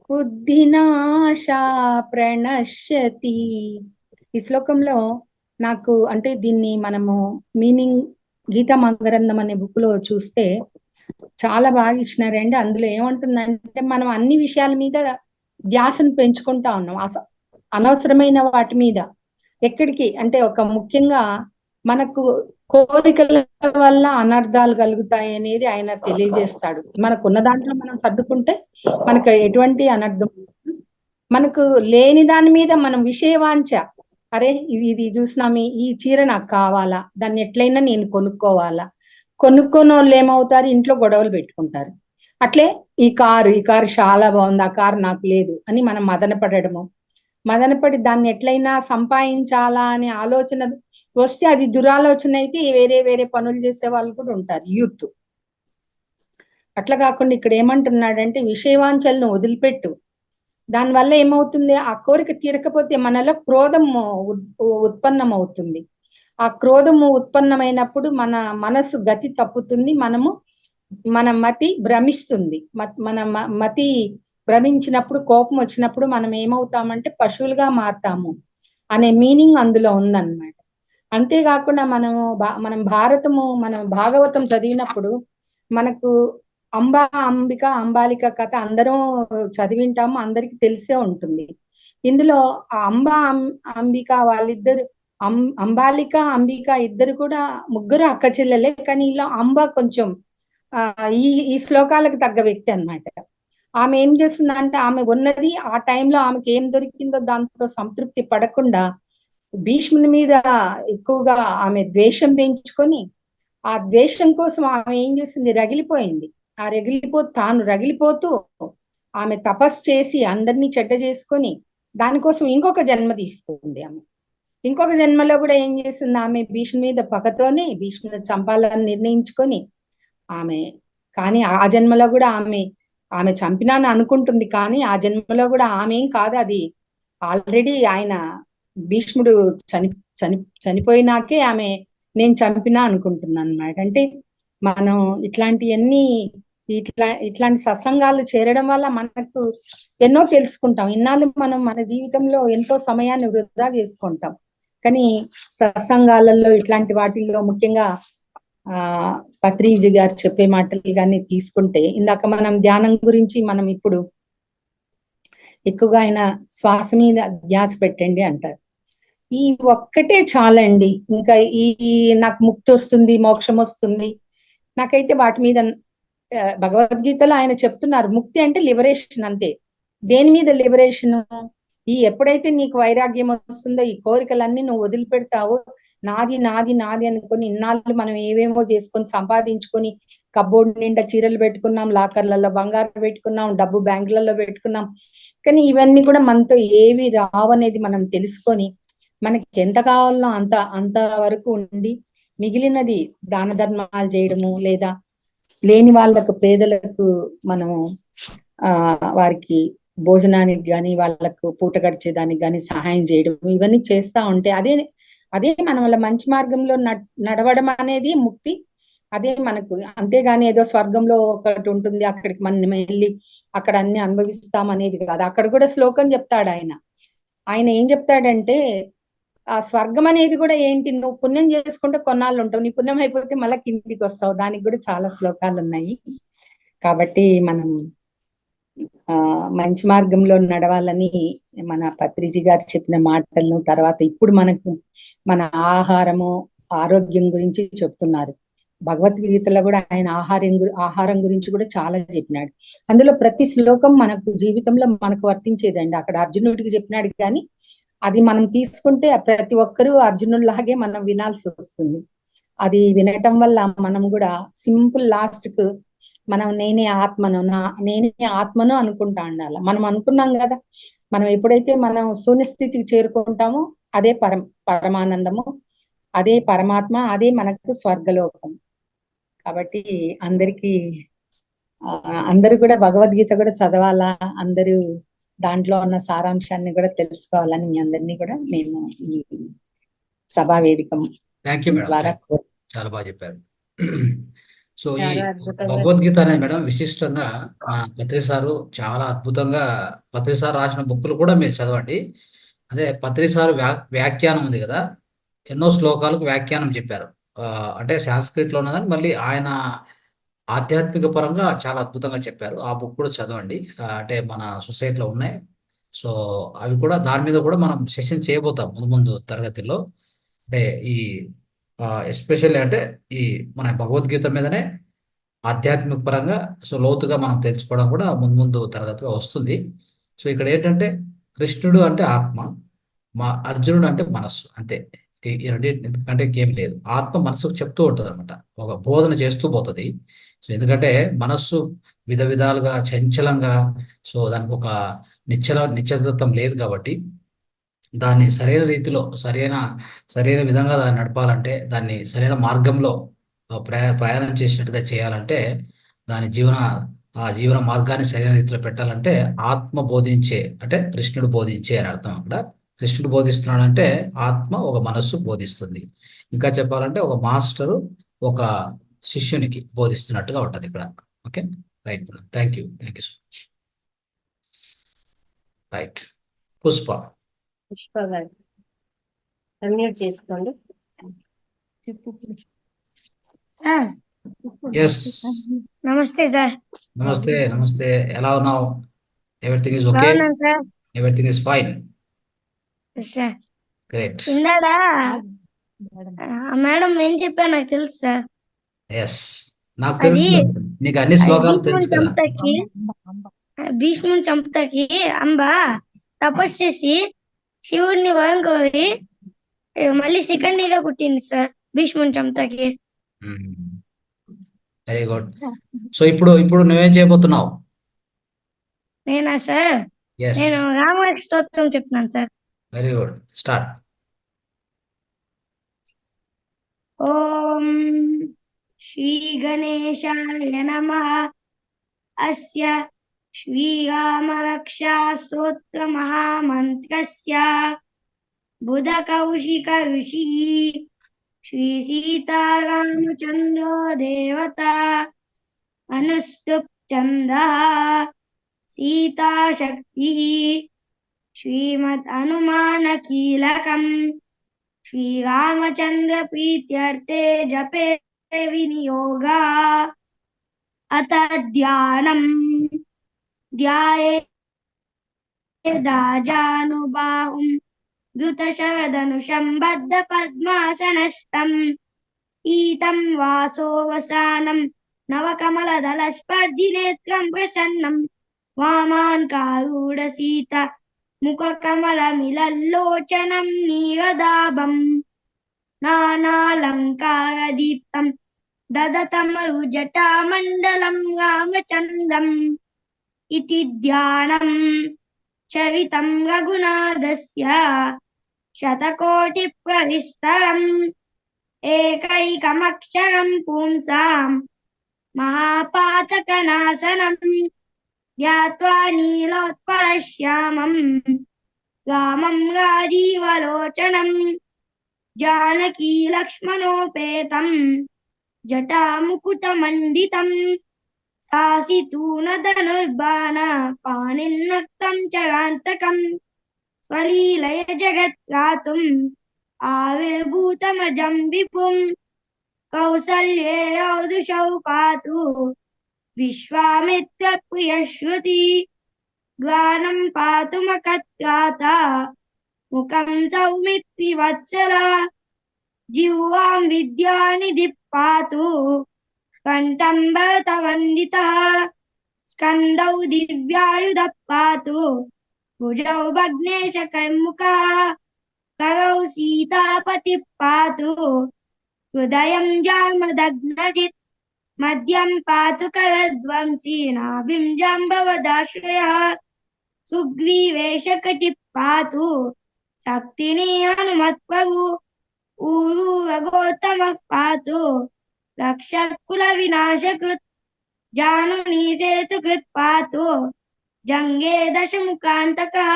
బుద్ధినాశా ప్రణశ్యతి. ఈ శ్లోకంలో నాకు అంటే దీన్ని మనము మీనింగ్ గీతా మకరందం అనే బుక్ లో చూస్తే చాలా బాగా ఇచ్చినారండి. అందులో ఏమంటుందంటే మనం అన్ని విషయాల మీద ధ్యాసను పెంచుకుంటా ఉన్నాం, అనవసరమైన వాటి మీద. ఎక్కడికి అంటే ఒక ముఖ్యంగా మనకు కోరికల వల్ల అనర్థాలు కలుగుతాయి అనేది ఆయన తెలియజేస్తాడు. మనకున్న దాంట్లో మనం సర్దుకుంటే మనకు ఎటువంటి అనర్థం, మనకు లేని దాని మీద మనం విషయవాంఛ, అరే ఇది చూసినామి, ఈ చీర నాకు కావాలా, దాన్ని ఎట్లయినా నేను కొనుక్కోవాలా, కొనుక్కోని వాళ్ళు ఏమవుతారు, ఇంట్లో గొడవలు పెట్టుకుంటారు. అట్లే ఈ కారు చాలా బాగుంది, ఆ కారు నాకు లేదు అని మనం మదనపడి దాన్ని ఎట్లయినా సంపాదించాలా అనే ఆలోచన వస్తే అది దురాలోచన అయితే వేరే పనులు చేసే వాళ్ళు కూడా ఉంటారు, యూత్. అట్లా కాకుండా ఇక్కడ ఏమంటున్నాడంటే విషయవాంఛలను వదిలిపెట్టు. దానివల్ల ఏమవుతుంది, ఆ కోరిక తీరకపోతే మనలో క్రోధము ఉత్పన్నం అవుతుంది. ఆ క్రోధము ఉత్పన్నమైనప్పుడు మన మనసు గతి తప్పుతుంది, మన మతి భ్రమిస్తుంది. మన మతి భ్రమించినప్పుడు, కోపం వచ్చినప్పుడు మనం ఏమవుతామంటే పశువులుగా మారుతాము అనే మీనింగ్ అందులో ఉందన్నమాట. అంతేకాకుండా మనం భాగవతం చదివినప్పుడు మనకు అంబాలిక కథ అందరం చదివింటాము, అందరికి తెలిసే ఉంటుంది. ఇందులో ఆ అంబిక వాళ్ళిద్దరు, అంబాలిక అంబిక ఇద్దరు కూడా ముగ్గురు అక్క చెల్లెలే. కానీ ఇలా అంబ కొంచెం ఈ శ్లోకాలకు తగ్గ వ్యక్తి అన్నమాట. ఆమె ఏం చేస్తుందంటే ఆమె ఉన్నది ఆ టైంలో ఆమెకి ఏం దొరికిందో దాంతో సంతృప్తి పడకుండా భీష్ముని మీద ఎక్కువగా ఆమె ద్వేషం పెంచుకొని, ఆ ద్వేషం కోసం ఆమె ఏం చేసింది, రగిలిపోయింది. తాను రగిలిపోతూ ఆమె తపస్సు చేసి అందరినీ చెడ్డ చేసుకొని దానికోసం ఇంకొక జన్మ తీసుకుంది. ఆమె ఇంకొక జన్మలో కూడా ఏం చేసింది, ఆమె భీష్ముని మీద పగతోనే భీష్ముని చంపాలని నిర్ణయించుకొని కానీ ఆ జన్మలో కూడా ఆమె చంపినాను అనుకుంటుంది. కానీ ఆ జన్మలో కూడా ఆమె ఏం కాదు, అది ఆల్రెడీ ఆయన భీష్ముడు చనిపోయినాకే ఆమె నేను చంపినా అనుకుంటున్నాను అన్నమాట. అంటే మనం ఇట్లాంటి సత్సంగాలు చేరడం వల్ల మనకు ఎన్నో తెలుసుకుంటాం. ఇన్నాళ్ళు మనం మన జీవితంలో ఎంతో సమయాన్ని వృధా చేసుకుంటాం. కానీ సత్సంగాలలో ఇట్లాంటి వాటిల్లో ముఖ్యంగా పత్రిజీ గారు చెప్పే మాటలు కానీ తీసుకుంటే, ఇందాక మనం ధ్యానం గురించి మనం ఇప్పుడు ఎక్కువగా ఆయన శ్వాస మీద ధ్యాస పెట్టండి అంటారు. ఈ ఒక్కటే చాలండి. ఇంకా నాకు ముక్తి వస్తుంది, మోక్షం వస్తుంది, నాకైతే వాటి మీద భగవద్గీతలో ఆయన చెప్తున్నారు ముక్తి అంటే లిబరేషన్ అంతే. దేని మీద లిబరేషన్? ఎప్పుడైతే నీకు వైరాగ్యం వస్తుందో, ఈ కోరికలన్నీ నువ్వు వదిలిపెడతావో, నాది నాది నాది అనుకొని ఇన్నాళ్ళు మనం ఏవేమో చేసుకొని సంపాదించుకొని కబోర్డ్ నిండా చీరలు పెట్టుకున్నాం, లాకర్లలో బంగారం పెట్టుకున్నాం, డబ్బు బ్యాంకులలో పెట్టుకున్నాం. కానీ ఇవన్నీ కూడా మనతో ఏవి రావనేది మనం తెలుసుకొని మనకి ఎంత కావాలో అంత వరకు ఉండి మిగిలినది దాన ధర్మాలు చేయడము, లేదా లేని వాళ్ళకు పేదలకు మనము వారికి భోజనానికి గాని వాళ్ళకు పూట గడిచేదానికి గాని సహాయం చేయడం, ఇవన్నీ చేస్తా ఉంటే అదే మన వల్ల మంచి మార్గంలో నడవడం అనేది ముక్తి. అదే మనకు. అంతేగాని ఏదో స్వర్గంలో ఒకటి ఉంటుంది, అక్కడికి మనం వెళ్ళి అక్కడ అన్ని అనుభవిస్తాం అనేది కాదు. అక్కడ కూడా శ్లోకం చెప్తాడు ఆయన ఏం చెప్తాడంటే ఆ స్వర్గం అనేది కూడా ఏంటి, నువ్వు పుణ్యం చేసుకుంటే కొన్నాళ్ళు ఉంటావు, నీ పుణ్యం అయిపోతే మళ్ళీ కిందికి వస్తావు. దానికి కూడా చాలా శ్లోకాలు ఉన్నాయి. కాబట్టి మనం మంచి మార్గంలో నడవాలని మన పత్రిజీ గారు చెప్పిన మాటలను, తర్వాత ఇప్పుడు మనకు మన ఆరోగ్యం గురించి చెప్తున్నారు. భగవద్గీతలో కూడా ఆయన ఆహారం గురించి కూడా చాలా చెప్పినాడు. అందులో ప్రతి శ్లోకం మనకు జీవితంలో మనకు వర్తించేదండి. అక్కడ అర్జునుడికి చెప్పినాడు, కానీ అది మనం తీసుకుంటే ప్రతి ఒక్కరూ అర్జునుడిలాగే మనం వినాల్సి వస్తుంది. అది వినటం వల్ల మనం కూడా సింపుల్ లాస్ట్ కు మనం నేనే ఆత్మను అనుకుంటా ఉండాలి. మనం అనుకున్నాం కదా, మనం ఎప్పుడైతే మనం శూన్యస్థితికి చేరుకుంటామో అదే పరమానందము, అదే పరమాత్మ, అదే మనకు స్వర్గలోకం. కాబట్టి అందరూ కూడా భగవద్గీత కూడా చదవాలా, అందరూ దాంట్లో ఉన్న సారాంశాన్ని కూడా తెలుసుకోవాలని మీ అందరినీ కూడా నేను ఈ సభా వేదిక ద్వారా చాలా బాగా చెప్పారు. సో ఈ భగవద్గీత అనేది మేడం విశిష్టంగా మన పత్రి సారు చాలా అద్భుతంగా, పత్రి సార్ రాసిన బుక్కులు కూడా మీరు చదవండి. అదే పత్రి సారు వ్యాఖ్యానం ఉంది కదా, ఎన్నో శ్లోకాలకు వ్యాఖ్యానం చెప్పారు. అంటే సాంస్క్రిట్ లో ఉన్నదని మళ్ళీ ఆయన ఆధ్యాత్మిక పరంగా చాలా అద్భుతంగా చెప్పారు. ఆ బుక్ కూడా చదవండి. అంటే మన సొసైటీలో ఉన్నాయి. సో అవి కూడా, దాని మీద కూడా మనం సెషన్ చేయబోతాం ముందు తరగతిలో. అంటే ఈ ఎస్పెషల్లీ అంటే ఈ మన భగవద్గీత మీదనే ఆధ్యాత్మిక పరంగా సో లోతుగా మనం తెలుసుకోవడం కూడా ముందు తరగతిలో వస్తుంది. సో ఇక్కడ ఏంటంటే కృష్ణుడు అంటే ఆత్మ, అర్జునుడు అంటే మనస్సు, అంతే. ఈ రెండింటికంటే ఇంకేం లేదు. ఆత్మ మనసుకు చెప్తూ ఉంటుంది అనమాట, ఒక బోధన చేస్తూ పోతుంది. సో ఎందుకంటే మనస్సు విధాలుగా చంచలంగా, సో దానికి ఒక నిశ్చలత్వం లేదు కాబట్టి దాన్ని సరైన రీతిలో సరైన విధంగా దాన్ని నడపాలంటే, దాన్ని సరైన మార్గంలో ప్రయాణం చేసినట్టుగా చేయాలంటే, దాని జీవన మార్గాన్ని సరైన రీతిలో పెట్టాలంటే ఆత్మ బోధించే, అంటే కృష్ణుడు బోధించే అని అర్థం. అక్కడ కృష్ణుడు బోధిస్తున్నాడంటే ఆత్మ ఒక మనస్సు బోధిస్తుంది. ఇంకా చెప్పాలంటే ఒక మాస్టరు ఒక శిష్యునికి బోధిస్తున్నట్టుగా ఉంటుంది ఇక్కడ. Okay, right. Thank you so much. Right, Pushpa గారు అన్మ్యూట్ చేసుకోండి. సార్ ఎస్, నమస్తే సార్. నమస్తే. ఎలా ఉన్నావు? Everything is okay? బాగున్నాను sir. Everything is fine. Sir great. ఇందాడ మేడం ఏం చెప్పా నాకు తెలుసు సార్. ఎస్, నాకు తెలుసు. నీకు అన్ని శ్లోకాలు తెలుసు కదా. భీష్ముని చంపుతాకి అంబ తపస్సు చేసి శివుడిని వరం కోరి మళ్ళీ సెకండ్ గా పుట్టింది సార్ భీష్ముని చంపుతాకి. Very good. సో ఇప్పుడు నువ్వేం చేయబోతున్నావు? నేనా సార్? Yes. నేను రామాయణ స్తోత్రం చెప్తున్నాను సార్. Very good, start. ఓం శ్రీ గణేశాయ నమః. అస్య శ్రీరామరక్షా స్తోత్ర మహామంత్రస్య బుధకౌశిక ఋషి శ్రీ సీతారామచంద్రో దేవతా అనుష్టుప్ ఛందః సీతాశక్తి శ్రీమద్ హనుమాన కీలకం శ్రీరామచంద్ర ప్రీత్యర్థే జపే వినియోగా అత ధ్యానం ధ్యాయేదాజానుబాహుం ధృతశరధనుషం బద్ధ పద్మాసనస్థం ఈతం వాసోవసానం నవకమలదళ స్పర్ధినేత్రం ప్రసన్నం వామాన్ కారూఢ సీత ముఖకమలమిలల్లోచనం నీరదాభం నానాలంకారదీప్తం దదతమరుజటామండలం రామచంద్రం ఇతి ధ్యానం చరితం రఘునాథస్య శతకోటి ప్రవిస్తరం ఏకైకమక్షరం పుంసాం మహాపాతకనాశనం ధ్యాత్వా నీలోత్పలశ్యామం రామం రాజీవలోచనం జానకీ లక్ష్మణోపేతం జటాముకుటమండితం సాసితూనధనుర్బాణ పాణిన్నక్తం చరాంతకం స్వలీలయ జగత్రాతుం आविर्भूतमजं विपुं कौसल्ये औदुषौ पातु विश्वामित्रप्रियश्रुति ग्वानं पातु मखत्राता मुखं सौमित्रिवत्सला जिह्वां विद्यानिधिः पातु कण्ठं भरतवन्दितः स्कन्दौ दिव्यायुधः पातु भुजौ भग्नेशकर्मुकः करौ सीतापतिः पातु हृदयं जामदग्नजित् मध्यं पातु करध्वंसी नाभिं जाम्बवदाश्रयः सुग्रीवेशकटिः पातु शक्तिनी हनुमत्प्रभु ऊरु रघोत्तमः पातु रक्षकुलविनाशकृत् जानुनी सेतुकृत् पातु जङ्गे दशमुखान्तकः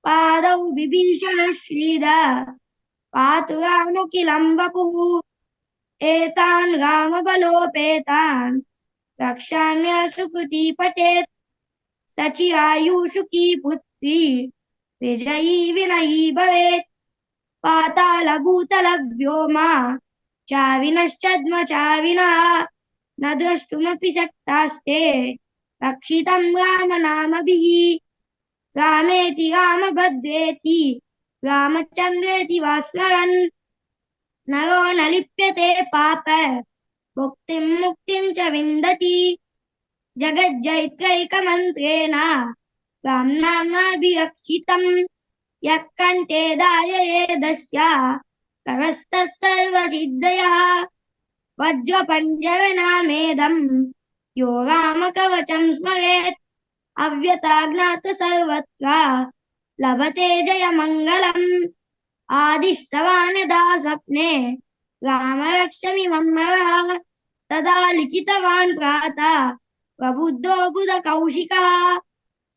पादौ विभीषणः श्रीधरः पातु रामकिलं वपुः एतान् रामबलोपेतान् रक्षाम्य सुकृती पठेत् सचिरायुषुकी पुत्री विजयी विनयी भवेत् पातालभूतलव्योमा चाविनश्चद्म चाविनः न द्रष्टुमपि शक्तास्ते रक्षितं रामनामभिः रामेति रामभद्रेति रामचन्द्रेति वा स्मरन् नरो न लिप्यते पाप भुक्तिं मुक्तिं च विन्दति जगज्जैत्रैकमन्त्रेण रामनाम्नाभिरक्षितं यः कण्ठे धारयेदस्य करस्तः सर्वसिद्धयः वज्रपञ्जरनामेदं यो रामकवचं स्मरेत् अव्यताज्ञात सर्वत्र लभते जयमङ्गलम् आदिष्टवान् यदा स्वप्ने राम रक्षमिमं नरः तदा लिखितवान् प्रातः प्रबुद्धो बुधकौशिकः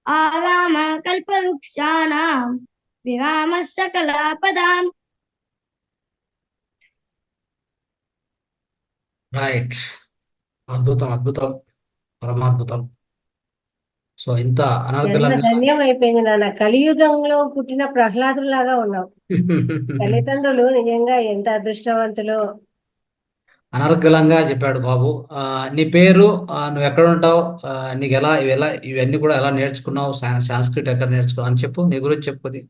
आराम कल्पवृक्षाणां विरामः सकलापदाम् రైట్. అద్భుతం, అద్భుతం, పరమాద్భుతం. సో ఇంత జన్మ అనర్గళంగా ధన్యం అయిపోయింది నాన్న. కలియుగంలో పుట్టిన ప్రహ్లాదులాగా ఉన్నావు. తల్లిదండ్రులు నిజంగా ఎంత అదృష్టవంతులు. అనర్గళంగా చెప్పాడు బాబు. నీ పేరు, నువ్వు ఎక్కడ ఉంటావు, నీకు ఇవన్నీ కూడా ఎలా నేర్చుకున్నావు, సాంస్క్రిట్ ఎక్కడ నేర్చుకున్నావు అని చెప్పు, నీ గురించి చెప్పుది.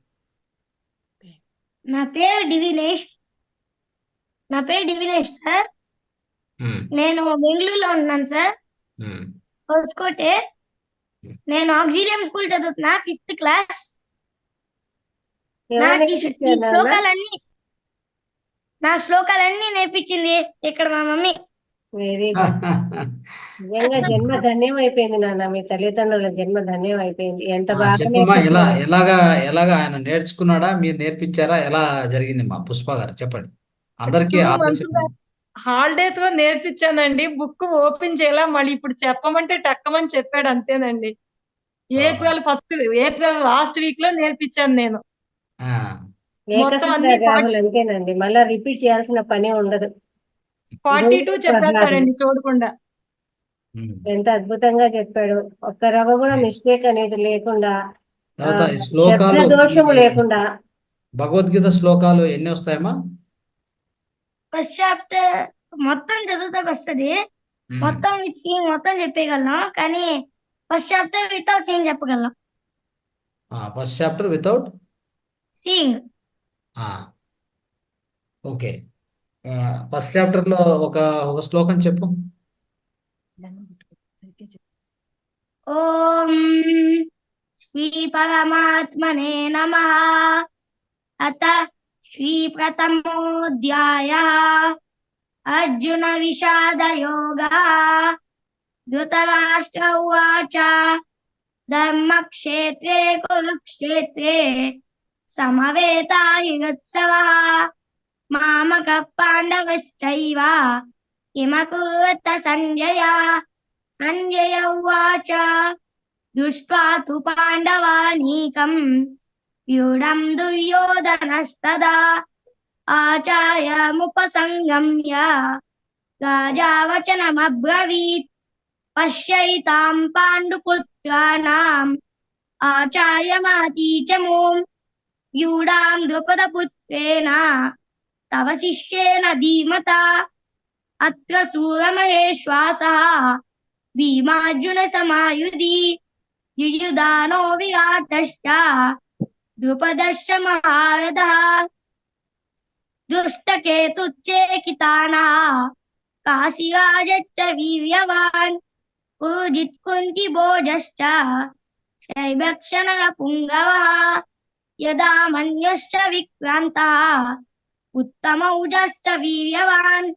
నా పేరు డివినేష్ సార్. నేను బెంగళూరులో ఉన్నాను సార్, హోస్కోటే. నేను ఆక్సిలియం స్కూల్ చదువుతున్నా, 5th క్లాస్. నాకు ఈ శ్లోకాలన్నీ నేర్పించింది ఇక్కడ మా మమ్మీ. Very good. నిజంగా జన్మ ధన్యం అయిపోయింది నాన్న. మీ తల్లిదండ్రుల జన్మ ధన్యం అయిపోయింది. ఎంత బాగా చెప్పమ్మా, నేర్పించారు. ఎలాగా ఆయన నేర్చుకున్నాడా, మీరు నేర్పించారా, ఎలా జరిగింది మా పుష్ప గారు చెప్పండి అందరికీ ఆదర్శం. హాలిడేస్ లో నేర్పించానండి. బుక్ ఓపెన్ చేయాల, మళ్ళీ ఇప్పుడు చెప్పమంటే టక్కమని చెప్పాడు, అంతేనండి. ఏప్రిల్ లాస్ట్ వీక్ లో నేర్పించాను నేను. మొత్తం అన్ని రాహుల్ అంతేనండి, మళ్ళా రిపీట్ చేయాల్సిన పని ఉండదు. 42 చెప్పేస్తాడండి చూడకుండా. ఎంత అద్భుతంగా చెప్పాడు. ఒక్క రవ్వ కూడా మిస్టేక్ అనేది లేకుండా, తర్వాత శ్లోకాలు, శబ్ద దోషము లేకుండా. భగవద్గీత శ్లోకాలు ఎన్ని వస్తాయమ్మా? ఫస్ట్ చాప్టర్ మొత్తం చదువుతాకు వస్తుంది, మొత్తం విత్ సీయింగ్ మొత్తం చెప్పగలను. కానీ ఫస్ట్ చాప్టర్ వితౌట్ సీయింగ్ చెప్పగలను. First chapter without seeing. Okay. First chapter లో ఒక శ్లోకం చెప్పు. ఓం శ్రీ పరమాత్మనే నమః. అత శ్రీ ప్రథమోऽధ్యాయः అర్జున విషాద యోగः. ధృతరాష్ట్ర ఉవాచ ధర్మక్షేత్రే కురుక్షేత్రే సమవేతాయుత్సవः మామకः పాండవశ్చైవ కిమకుర్వత సంజయ. సంజయ ఉవాచ దృష్ట్వా తు పాండవానీకం వ్యూఢం దుర్యోధనస్తదా ఆచార్యముపసంగమ్య రాజా వచనమబ్రవీత్. పశ్యైతాం పాండుపుత్రాణాం ఆచార్యమాతీచమూం వ్యూఢాం ద్రుపదపుత్ర पुत्रेण तव शिष्येण धीमता अत्र सूरमहेश्वासः भीमार्जुनसमायुधि युयुधानो विराटश्च द्रुपदश्च महारथः दुष्टकेतुश्चेकितानः काशीराजश्च वीर्यवान् पुरुजित् कुन्तिभोजश्च शैभक्षणपुङ्गवः यदा मन्यश्च विक्रान्तः उत्तमौजश्च वीर्यवान्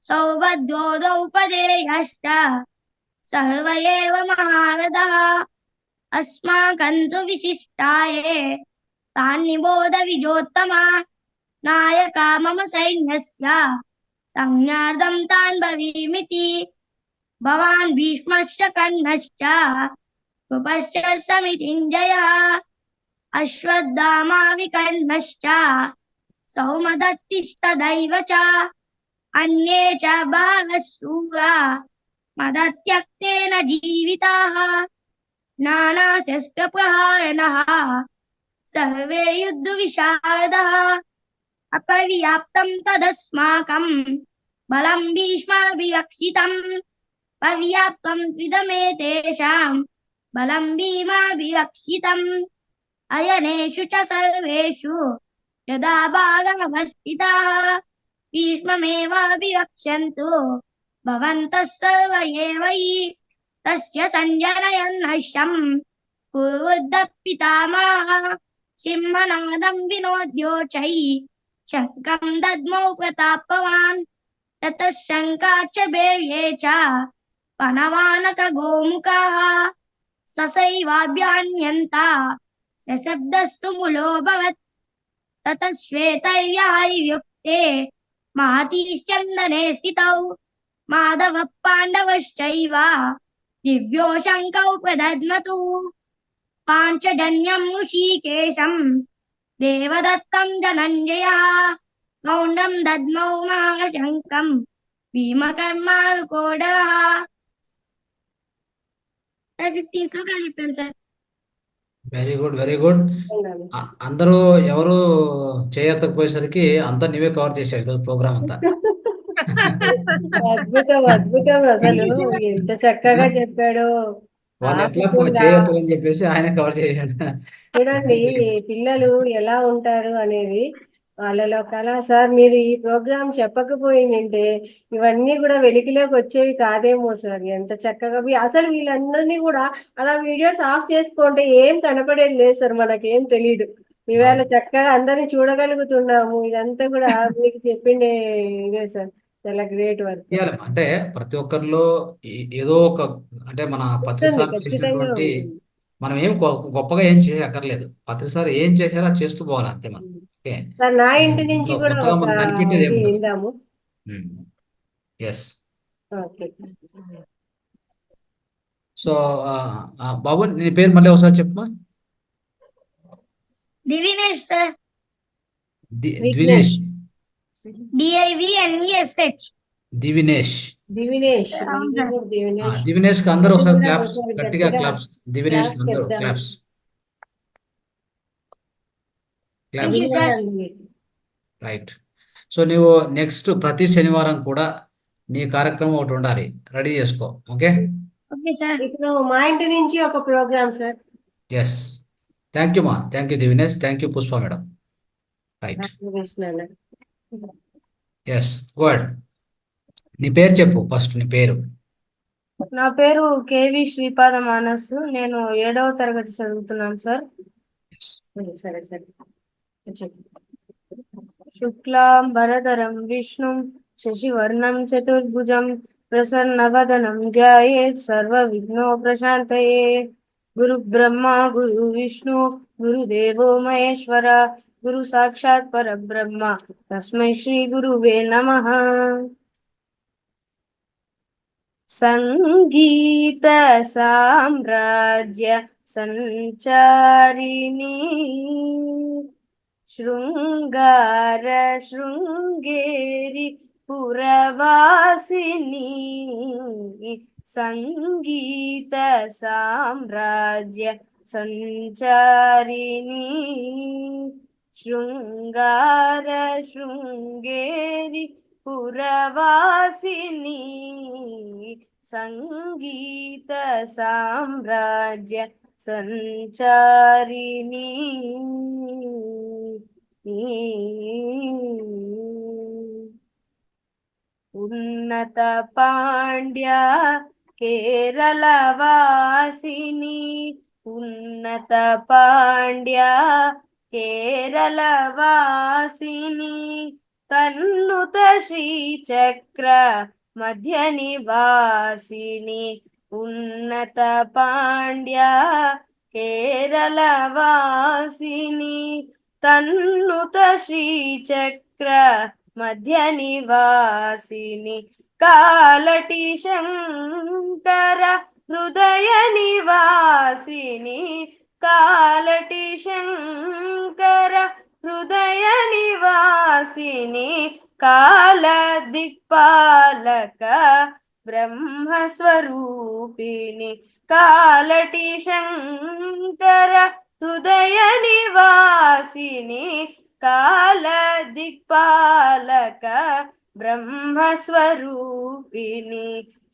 सौभद्रो द्रौपदेयश्च सर्व एव महारथः अस्माकं तु विशिष्टाये तान् निबोध विजोत्तमा नायका मम सैन्यस्य संज्ञार्थं तान् ब्रवीमिति भवान् भीष्मश्च कर्णश्च कृपश्च समितिञ्जयः अश्वत्थामा विकर्णश्च सौमदत्तिस्तदैव च अन्ये च बहवः शूरा मदत्यक्तेन जीविताः नानाशस्त्रप्रहारिणः सर्वे युद्धविशारदः अपर्याप्तं तदस्माकं बलं भीष्माभिरक्षितम् पर्याप्तं त्विदमेतेषां बलं भीमाभिरक्षितम् अयनेषु च सर्वेषु यदा भागमवस्थिताः भीष्ममेवाभिरक्षन्तु भवन्तः सर्व एव हि तस्य सञ्जनयन्नश्यं कुर्वुद्धपितामहः सिंहनादं विनोद्योचैः शङ्खं दद्मौ प्रतापवान् ततः शङ्काश्च भैर्ये च पणवानकगोमुखाः ससैवाभ्यान्यन्ता सशब्दस्तु मूलोऽभवत् ततः श्वेतैर्ययुक्ते महतीश्चन्दने स्थितौ माधवः पाण्डवश्चैव दिव्यो शङ्खौ प्रदध्मतु पाञ्चजन्यं ऋषिकेशं देवदत्तं धनञ्जयः गौण्डं दद्मौ महाशङ्खं भीमकर्मारुकोडः 15 శ్లోకాలు చెప్పాను sir. Very good, very good. అందరూ ఎవరు చేయకపోయేసరికి అంతా నీవే కవర్ చేసావు ఈరోజు ప్రోగ్రామ్ అంతా. అద్భుతం అద్భుతం అసలు ఎంత చక్కగా చెప్పాడు. వాళ్ళు ఎట్లా ఆపకుండా చేయొద్దు అని చెప్పేసి ఆయన కవర్ చేశాడు. చూడండి పిల్లలు ఎలా ఉంటారు అనేది వాళ్ళలో కళ. సార్ మీరు ఈ ప్రోగ్రాం చెప్పకపోయిందంటే ఇవన్నీ కూడా వెలికిలోకి వచ్చేవి కాదేమో సార్. ఎంత చక్కగా అసలు వీళ్ళందరినీ కూడా అలా వీడియోస్ ఆఫ్ చేసుకుంటే ఏం కనపడేది లేదు సార్, మనకేం తెలీదు. ఇవాళ చక్కగా అందరినీ చూడగలుగుతున్నాము. ఇదంతా కూడా మీకు చెప్పిండే ఇదే సార్. చాలా గ్రేట్ వర్క్. చేయాలి. అంటే ప్రతి ఒక్కరిలో ఏదో ఒక, అంటే మన ప్రతిసారి ఖచ్చితంగా చేసినటువంటి ఉంటుంది. మనం ఏం గొప్పగా ఏం చేయక్కర్లేదు. ప్రతిసారి ఏం చేశారో అది చేస్తూ పోవాలి అంతే మనం. ఓకే, సార్ నా ఇంటి నుంచి కూడా కొత్తగా ఒక మనకు కనిపెట్టేది ఇది ఏముండదు. విందాము. ఎస్. ఓకే సో బాబు నీ పేరు మళ్ళీ ఒకసారి చెప్పమా. దివినేష్ సార్. ద్వినేష్. DIVNESH. దివినేష్. దివినేష్ అవును సార్. దివినేష్ దివినేష్ కి అందరూ ఇది ఒకసారి కూడా క్లాప్స్, ఒకసారి గట్టిగా గట్టిగా క్లాప్స్. దివినేష్ కి క్లాస్ అందరూ చెప్దాం. Claps, thank claps. You sir. వినాలండి. రైట్. సో నువ్వు నెక్స్ట్ ప్రతి శనివారం కూడా నీ కార్యక్రమం ఒకటి ఉండాలి, రెడీ చేసుకో. ఓకే. Okay sir. ఇప్పుడు మా ఇంటి నుంచి ఒక program sir. Yes. Thank you మా, thank you Divinesh, thank you Pushpa madam. Right. Ramakrishna అన్న. Yes, good. నీ పేరు చెప్పు ఫస్ట్, నీ పేరు. నా పేరు కేవి శ్రీపాద మానస్. నేను 7వ తరగతి చదువుతున్నాను సార్. సరే సరే చెప్పు. శుక్లాం భరధరం విష్ణుం శశివర్ణం చతుర్భుజం ప్రసన్నవదనం ధ్యాయేత్ సర్వ విఘ్నో ప్రశాంతయే. గురు బ్రహ్మ గురు విష్ణు గురుదేవో మహేశ్వర గురు సాక్షాత్ పరబ్రహ్మ తస్మై శ్రీ గురువే నమః. సంగీత సామ్రాజ్య సంచారిణి శృంగార శృంగేరి పురవాసిని సంగీత సామ్రాజ్య సంచారిణి శృంగార శృంగేరి పురవాసిని సంగీత సామ్రాజ్య సంచారిణి ఉన్నత పాండ్య కేరళ వాసిని ఉన్నత పాండ్య కేరళ వాసిని తన్నుత శ్రీచక్ర మధ్య నివాసిని ఉన్నత పాండ్య కేరళ వాసిని తన్నుత శ్రీచక్ర మధ్య నివాసిని కాలటి శంకర హృదయ నివాసిని కాలటి శంకర హృదయ నివాసిని కాల దిక్పాలక బ్రహ్మస్వరూపిణి కాలటి శంకర హృదయ నివాసిని కాల దిక్పాలక బ్రహ్మస్వరూపిణి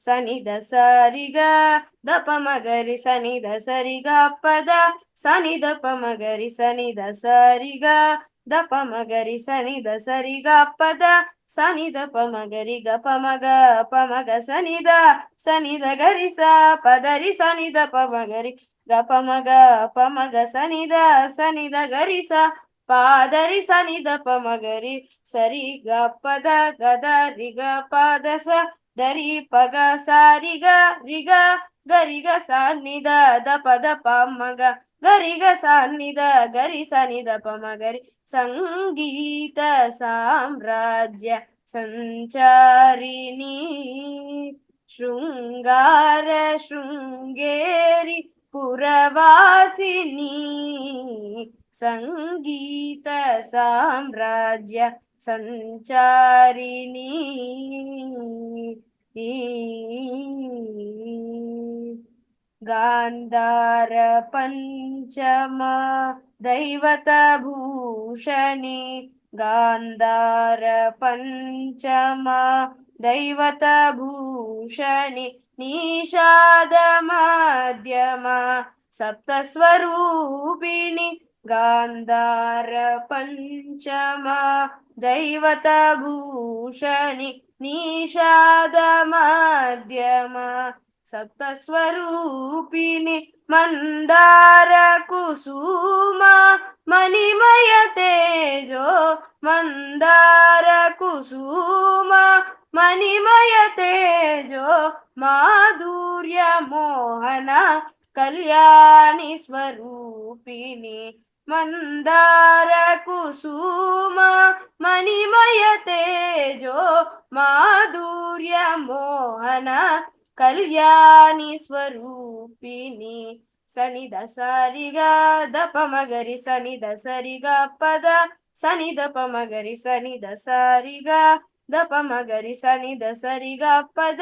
సనిద సరిగా దపమగరి సనిద సరిగా పద సనిద పమగరి సనిద సరిగా దపమగరి సనిద సరిగా పద సనిద పమగరి గపమగ పమగ సనిద సనిద గరి స పదరి సనిద పమగరి గపమగ పమగ సనిద సనిద గరి స పాదరి సనిద పమగరి సరి గ పద గద రిగ పాద స దరి పగ సారిగ రిగ గరిగ సన్నిద ద పద పమగ గరిగ సన్నిద గరి సనిద పమగరి సంగీత సామ్రాజ్య సంచారిణి శృంగార శృంగేరి పురవాసిని సంగీత సామ్రాజ్య సంచారిణి గాంధార పంచమ దైవత భూషణి గాంధార పంచమ దైవత భూషణి నిషాద మాధ్యమ సప్తస్వరూపిణి గాంధార పంచమ దైవత భూషణి నిషాద మాధ్యమ సప్తస్వరూపిణి మందార కుసుమ మణిమయ తేజో మందార కుసుమ మణిమయ తేజో మాధుర్య మోహన కళ్యాణి స్వరూపిణి మందార కుసుమ మణిమయ తేజో మాధుర్య మోహన కళ్యాణి స్వరూపిణి సనిద సరిగా దపమగరి సనిద సరిగా పద సనిద పమగరి సనిద సరిగా దపమగరి సనిద సరిగా పద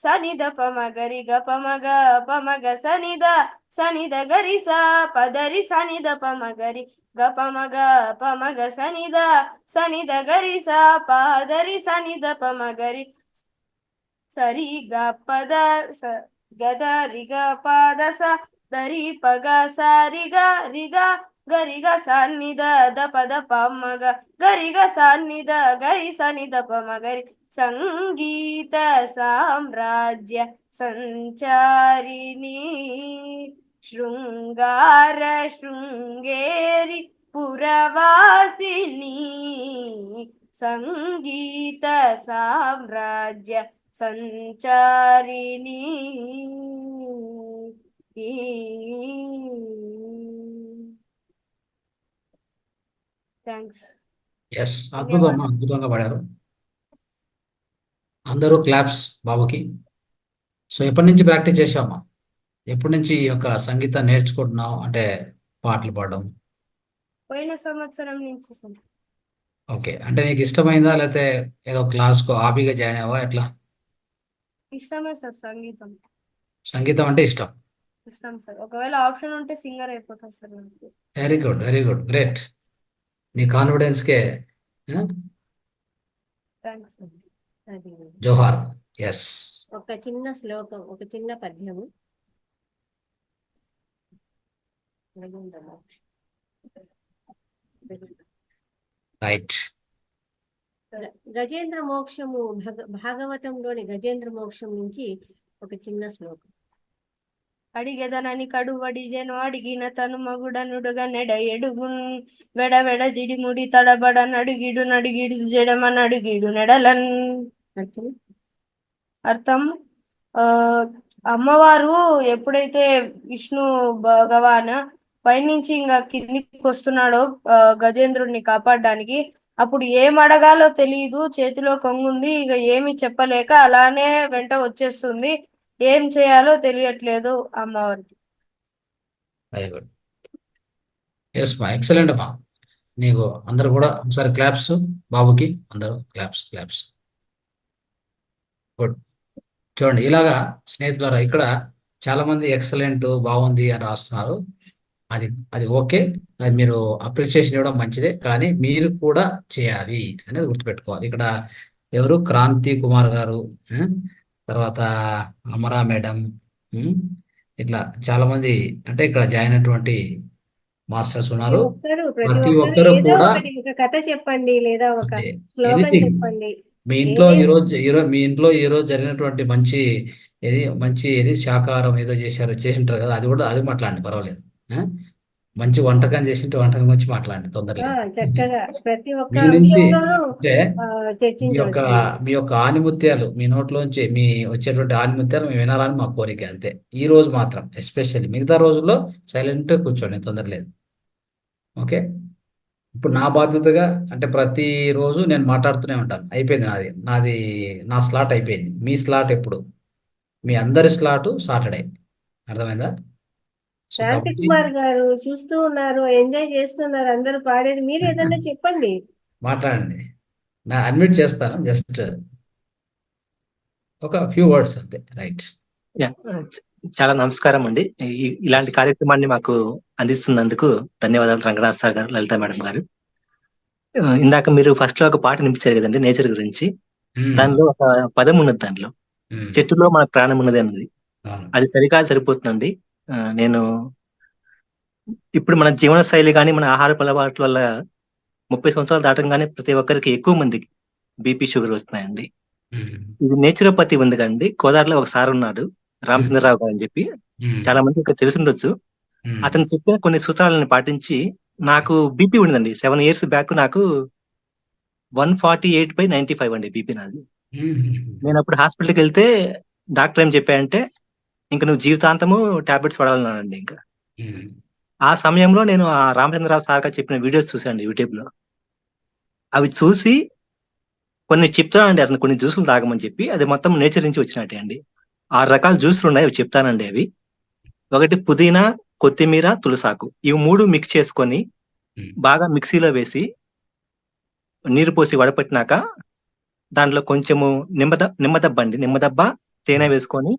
సనిద పమగరి గపమగ పమగ సనిద సనిద గరి స పదరి సనిద పమగరి గపమగ పమగ సనిద సనిద గరి స పాదరి సనిద పమగరి సరి గ పద గద రిగ పాద స దరి పగ సారిగ రిగ గరిగ సన్నిద ద పద పమగ గరిగ సన్నిద గరి సనిద పమగరి సంగీత సామ్రాజ్య సంచారిణి శృంగార శృంగేరి పురవాసిని సంగీత సామ్రాజ్య సంచారిణి థ్యాంక్స్. ఎస్, అద్భుతం, అద్భుతంగా పాడారు. అందరూ క్లాప్స్ బాబుకి. సో ఎప్పటి నుంచి ప్రాక్టీస్ చేసామా? ఎప్పటి నుంచి ఈ యొక్క సంగీతం నేర్చుకుంటున్నావు? అంటే పాటలు పాడడం. పోయిన సంవత్సరం నుంచి సార్. ఓకే, అంటే నీకు ఇష్టమైందా లేకపోతే ఏదో క్లాస్కో హాబీగా జాయిన్ అవ్వా ఎట్లా? ఇష్టమే సార్ సంగీతం. సంగీతం అంటే ఇష్టం. ఇష్టం సార్. ఒకవేళ ఆప్షన్ ఉంటే సింగర్ అయిపోతా సార్ నాకు. Very good, very good, great. నీ కాన్ఫిడెన్స్కే థ్యాంక్స్ అండి. అది జోహార్. ఎస్, ఒక చిన్న శ్లోకం, ఒక చిన్న పద్యము. రైట్. గజేంద్ర మోక్షము భాగవతంలోని గజేంద్ర మోక్షం నుంచి ఒక చిన్న శ్లోకం. అడిగెదనని కడువడిజెను అడిగిన తను మగుడనుడుగా నెడ ఎడుగున్ వెడవెడ జిడిముడి తడబడ నడుగిడు నడిగిడు జడమ నడుగిడు నెడలన్. అర్థం, అమ్మవారు ఎప్పుడైతే విష్ణు భగవాన్ పైనుంచి ఇంకా కిందికి వస్తున్నాడో గజేంద్రుడిని కాపాడడానికి, అప్పుడు ఏం అడగాలో తెలియదు, చేతిలో కొంగుంది, ఇక ఏమి చెప్పలేక అలానే వెంట వచ్చేస్తుంది, ఏం చేయాలో తెలియట్లేదు అమ్మవారికి. Very good. ఎస్ మా, ఎక్సలెంట్ అమ్మా. నీకు అందరు కూడా ఒకసారి క్లాప్స్, బాబుకి అందరూ క్లాప్స్ క్లాప్స్. గుడ్. చూడండి, ఇలాగా స్నేహితులారా, ఇక్కడ చాలా మంది ఎక్సలెంట్, బాగుంది అని రాస్తున్నారు. అది అది ఓకే, అది మీరు అప్రిషియేషన్ ఇవ్వడం మంచిదే, కానీ మీరు కూడా చేయాలి అనేది గుర్తుపెట్టుకోవాలి. ఇక్కడ ఎవరు, క్రాంతి కుమార్ గారు, తర్వాత అమరా మేడం, ఇట్లా చాలా మంది అంటే ఇక్కడ జాయిన్ అయినటువంటి మాస్టర్స్ ఉన్నారు. ప్రతి ఒక్కరు ఏదో కూడా ఒకటి, ఒక కథ చెప్పండి లేదా ఒక అంటే శ్లోకం ఎనీథింగ్, చెప్పండి. మీ ఇంట్లో ఏదైనా మీ ఇంట్లో ఈ రోజు జరిగినటువంటి మంచి శాకాహారం ఏదో చేసింటారు కదా, అది మాట్లాడండి, పర్వాలేదు. మంచి వంటకం చేసింటే వంటకం గురించి మాట్లాడండి, తొందర లేదు. చక్కగా ప్రతి ఒక్క మీ నుంచి అంశంలోనూ అంటే చర్చించవచ్చు. మీ యొక్క ఆనిముత్యాలు, మీ నోట్లోంచి మీ వచ్చేటువంటి ఆనిముత్యాలు మేము వినాలని మా కోరిక, అంతే. ఈ రోజు మాత్రం ఎస్పెషల్లీ, మిగతా రోజుల్లో సైలెంట్ కూర్చోండి, తొందర లేదు. ఓకే. ఇప్పుడు నా బాధ్యతగా అంటే ప్రతిరోజు నేను మాట్లాడుతూనే ఉంటాను. అయిపోయింది నా స్లాట్ అయిపోయింది. మీ స్లాట్ ఎప్పుడు? మీ అందరి స్లాట్ సాటర్డే. అర్థమైందా? సో శాంతి కాబట్టి కుమార్ గారు చూస్తూ ఉన్నారు, ఎంజాయ్ చేస్తున్నారు, అందరూ పాడేది. మీరు ఏదన్నా చెప్పండి. మాట్లాడండి, నా అడ్మిట్ చేస్తాను, జస్ట్ ఒక ఫ్యూ వర్డ్స్ అంతే. రైట్. చాలా నమస్కారం అండి. ఇలాంటి కార్యక్రమాన్ని మాకు అందిస్తున్నందుకు ధన్యవాదాలు రంగనాథ్ సార్ గారు, లలిత మేడం గారు. ఇందాక మీరు ఫస్ట్ లో ఒక పాట నింపించారు కదండి, నేచర్ గురించి. దానిలో ఒక పదం ఉన్నది, దాంట్లో చెట్టులో మన ప్రాణం ఉన్నది అన్నది. అది సరిపోతుందండి. నేను ఇప్పుడు మన జీవన శైలి కానీ మన ఆహారపు అలవాట్ల వల్ల 30 సంవత్సరాలు దాటంగానే ప్రతి ఒక్కరికి ఎక్కువ మందికి బీపీ, షుగర్ వస్తున్నాయండి. ఇది నేచురోపతి ఉంది కండి. కోదాడలో ఒక సార్ ఉన్నాడు, రామచంద్రరావు గారు అని చెప్పి, చాలా మంది ఇక్కడ తెలిసిండొచ్చు. అతను చెప్పిన కొన్ని సూచనలను పాటించి నాకు బీపీ ఉండిందండి. 7 years బ్యాక్ నాకు 148/95 అండి బీపీ నాది. నేను అప్పుడు హాస్పిటల్కి వెళ్తే డాక్టర్ ఏం చెప్పాయంటే, ఇంకా నువ్వు జీవితాంతము టాబ్లెట్స్ వాడాలన్నానండి. ఇంకా ఆ సమయంలో నేను ఆ రామచంద్రరావు సార్ గారు చెప్పిన వీడియోస్ చూసాను యూట్యూబ్ లో. అవి చూసి కొన్ని చెప్తానండి, అతను కొన్ని జ్యూసులు తాగమని చెప్పి. అది మొత్తం నేచర్ నుంచి వచ్చినట్టే అండి. 6 రకాల జ్యూసులు ఉన్నాయి, అవి చెప్తానండి. అవి ఒకటి పుదీనా, కొత్తిమీర, తులసాకు, ఇవి 3 మిక్స్ చేసుకొని బాగా మిక్సీలో వేసి నీరు పోసి వడపట్టినాక దాంట్లో కొంచెము నిమ్మదబ్బ, తేనె వేసుకొని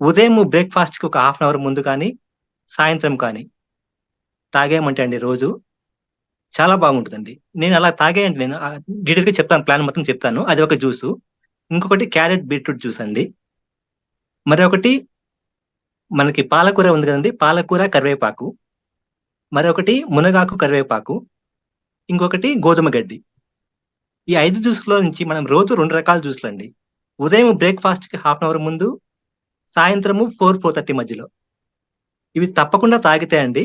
ఉదయం బ్రేక్ఫాస్ట్ కి ఒక 1/2 hour ముందు కానీ సాయంత్రం కానీ తాగేయమంటే అండి రోజు చాలా బాగుంటుందండి. నేను అలా తాగేయండి, నేను డీటెయిల్ గా చెప్తాను, ప్లాన్ మొత్తం చెప్తాను. అది ఒక జ్యూసు. ఇంకొకటి క్యారెట్ బీట్రూట్ జ్యూస్ అండి. మరొకటి మనకి పాలకూర ఉంది కదండి, పాలకూర కరివేపాకు. మరొకటి మునగాకు కరివేపాకు. ఇంకొకటి గోధుమ గడ్డి. ఈ 5 జ్యూసులో నుంచి మనం రోజు 2 రకాల జ్యూసులు అండి. ఉదయం బ్రేక్ఫాస్ట్ కి 1/2 hour ముందు, సాయంత్రము 4-4:30 మధ్యలో. ఇవి తప్పకుండా తాగితే అండి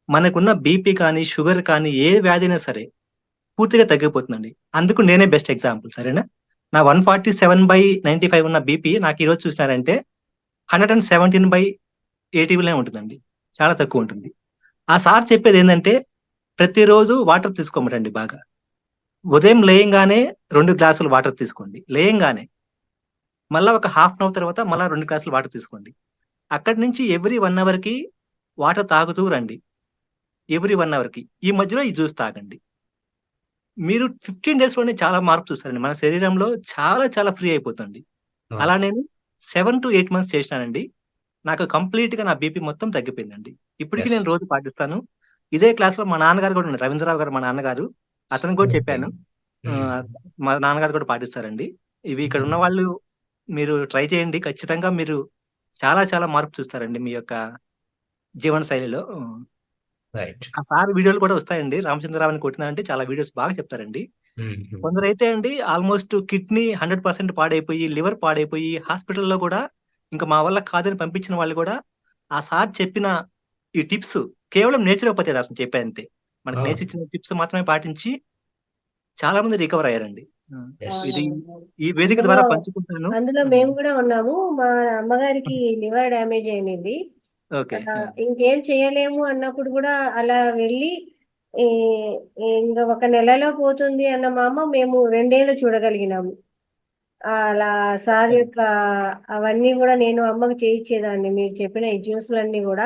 మనకున్న బీపీ కానీ షుగర్ కానీ ఏ వ్యాధి అయినా సరే పూర్తిగా తగ్గిపోతుందండి. అందుకు నేనే బెస్ట్ ఎగ్జాంపుల్, సరేనా? నా 147/95 ఉన్న బీపీ నాకు ఈరోజు చూసినారంటే 117/80 ఉంటుందండి. చాలా తక్కువ ఉంటుంది. ఆ సార్ చెప్పేది ఏంటంటే, ప్రతిరోజు వాటర్ తీసుకోమటండి బాగా. ఉదయం లేయంగానే 2 గ్లాసులు వాటర్ తీసుకోండి, లేయంగానే. మళ్ళా ఒక 1/2 hour తర్వాత మళ్ళా 2 గ్లాసులు వాటర్ తీసుకోండి. అక్కడి నుంచి ఎవ్రీ 1 hour కి వాటర్ తాగుతూ రండి. ఎవ్రీ 1 hour కి. ఈ మధ్యలో ఈ జ్యూస్ తాగండి. మీరు 15 days లోనే చాలా మార్పు చూస్తారండి. మన శరీరంలో చాలా చాలా ఫ్రీ అయిపోతుంది. అలా నేను 7 to 8 months చేసినానండి. నాకు కంప్లీట్ గా నా బీపీ మొత్తం తగ్గిపోయిందండి. ఇప్పటికి నేను రోజు పాటిస్తాను. ఇదే క్లాస్ లో మా నాన్నగారు కూడా ఉన్నారు, రవీంద్రరావు గారు మా నాన్నగారు. అతను కూడా చెప్పాను. మా నాన్నగారు కూడా పాటిస్తారండి. ఇవి ఇక్కడ ఉన్న వాళ్ళు మీరు ట్రై చేయండి, ఖచ్చితంగా మీరు చాలా చాలా మార్పు చూస్తారండి మీ యొక్క జీవన శైలిలో. రైట్. ఆ సార్ వీడియోలు కూడా వస్తాయండి, రామచంద్రరావుని కొట్టినా అంటే చాలా వీడియోస్ బాగా చెప్తారండి. కొందరైతే అండి ఆల్మోస్ట్ కిడ్నీ 100% పాడైపోయి, లివర్ పాడైపోయి హాస్పిటల్లో కూడా ఇంకా మా వల్ల కాదని పంపించిన వాళ్ళు కూడా ఆ సార్ చెప్పిన ఈ టిప్స్ కేవలం నేచురోపతి అసలు చెప్పారంతే, మనకు నేచర్ ఇచ్చిన టిప్స్ మాత్రమే పాటించి చాలా మంది రికవర్ అయ్యారండి. ఇది ఈ వేదిక ద్వారా పంచుకుంటాను. అందులో మేము కూడా ఉన్నాము. మా అమ్మగారికి లివర్ డ్యామేజ్ అయింది. ఓకే. ఇంకేం చేయలేము అన్నప్పుడు కూడా అలా వెళ్ళి ఇంకా 1 నెలలో పోతుంది అన్న మా అమ్మ మేము 2 ఏళ్ళు చూడగలిగినాము. అలా సార్ యొక్క అవన్నీ కూడా నేను అమ్మకు చేయించేదాన్ని. మీరు చెప్పిన ఈ జ్యూస్లన్నీ కూడా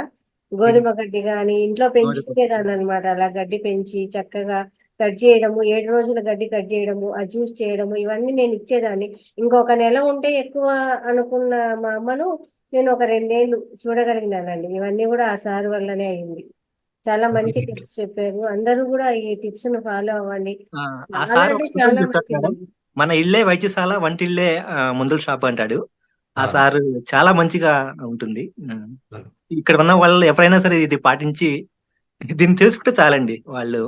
గోధుమ గడ్డి కానీ ఇంట్లో పెంచుకునేదాన్ని అనమాట. అలా గడ్డి పెంచి చక్కగా కట్ చేయడము, 7 రోజుల గడ్డి కట్ చేయడము, ఆ జ్యూస్ చేయడము, ఇవన్నీ నేను ఇచ్చేదాన్ని. ఇంకొక నెల ఉంటే ఎక్కువ అనుకున్న మా అమ్మను నేను ఒక 2 ఏళ్ళు చూడగలిగినానండి. ఇవన్నీ కూడా ఆ సార్ వల్లనే అయింది. చాలా మంచి టిప్స్ చెప్పారు. అందరూ కూడా ఈ టిప్స్ ను ఫాలో అవ్వండి. ఆ చాలా సార్ అంటే ఒక చాలా చెప్తాడు మేడం, మంచిది. మన ఇల్లే వైద్యశాల, వంటిల్లే మందుల షాప్ అంటాడు. ఆ అవును. సార్ చాలా మంచిగా ఉంటుంది. ఇక్కడ ఉన్న వాళ్ళు ఎవరైనా సరే ఇది పాటించి దీన్ని తెలుసుకుంటే చాలండి, వాళ్ళు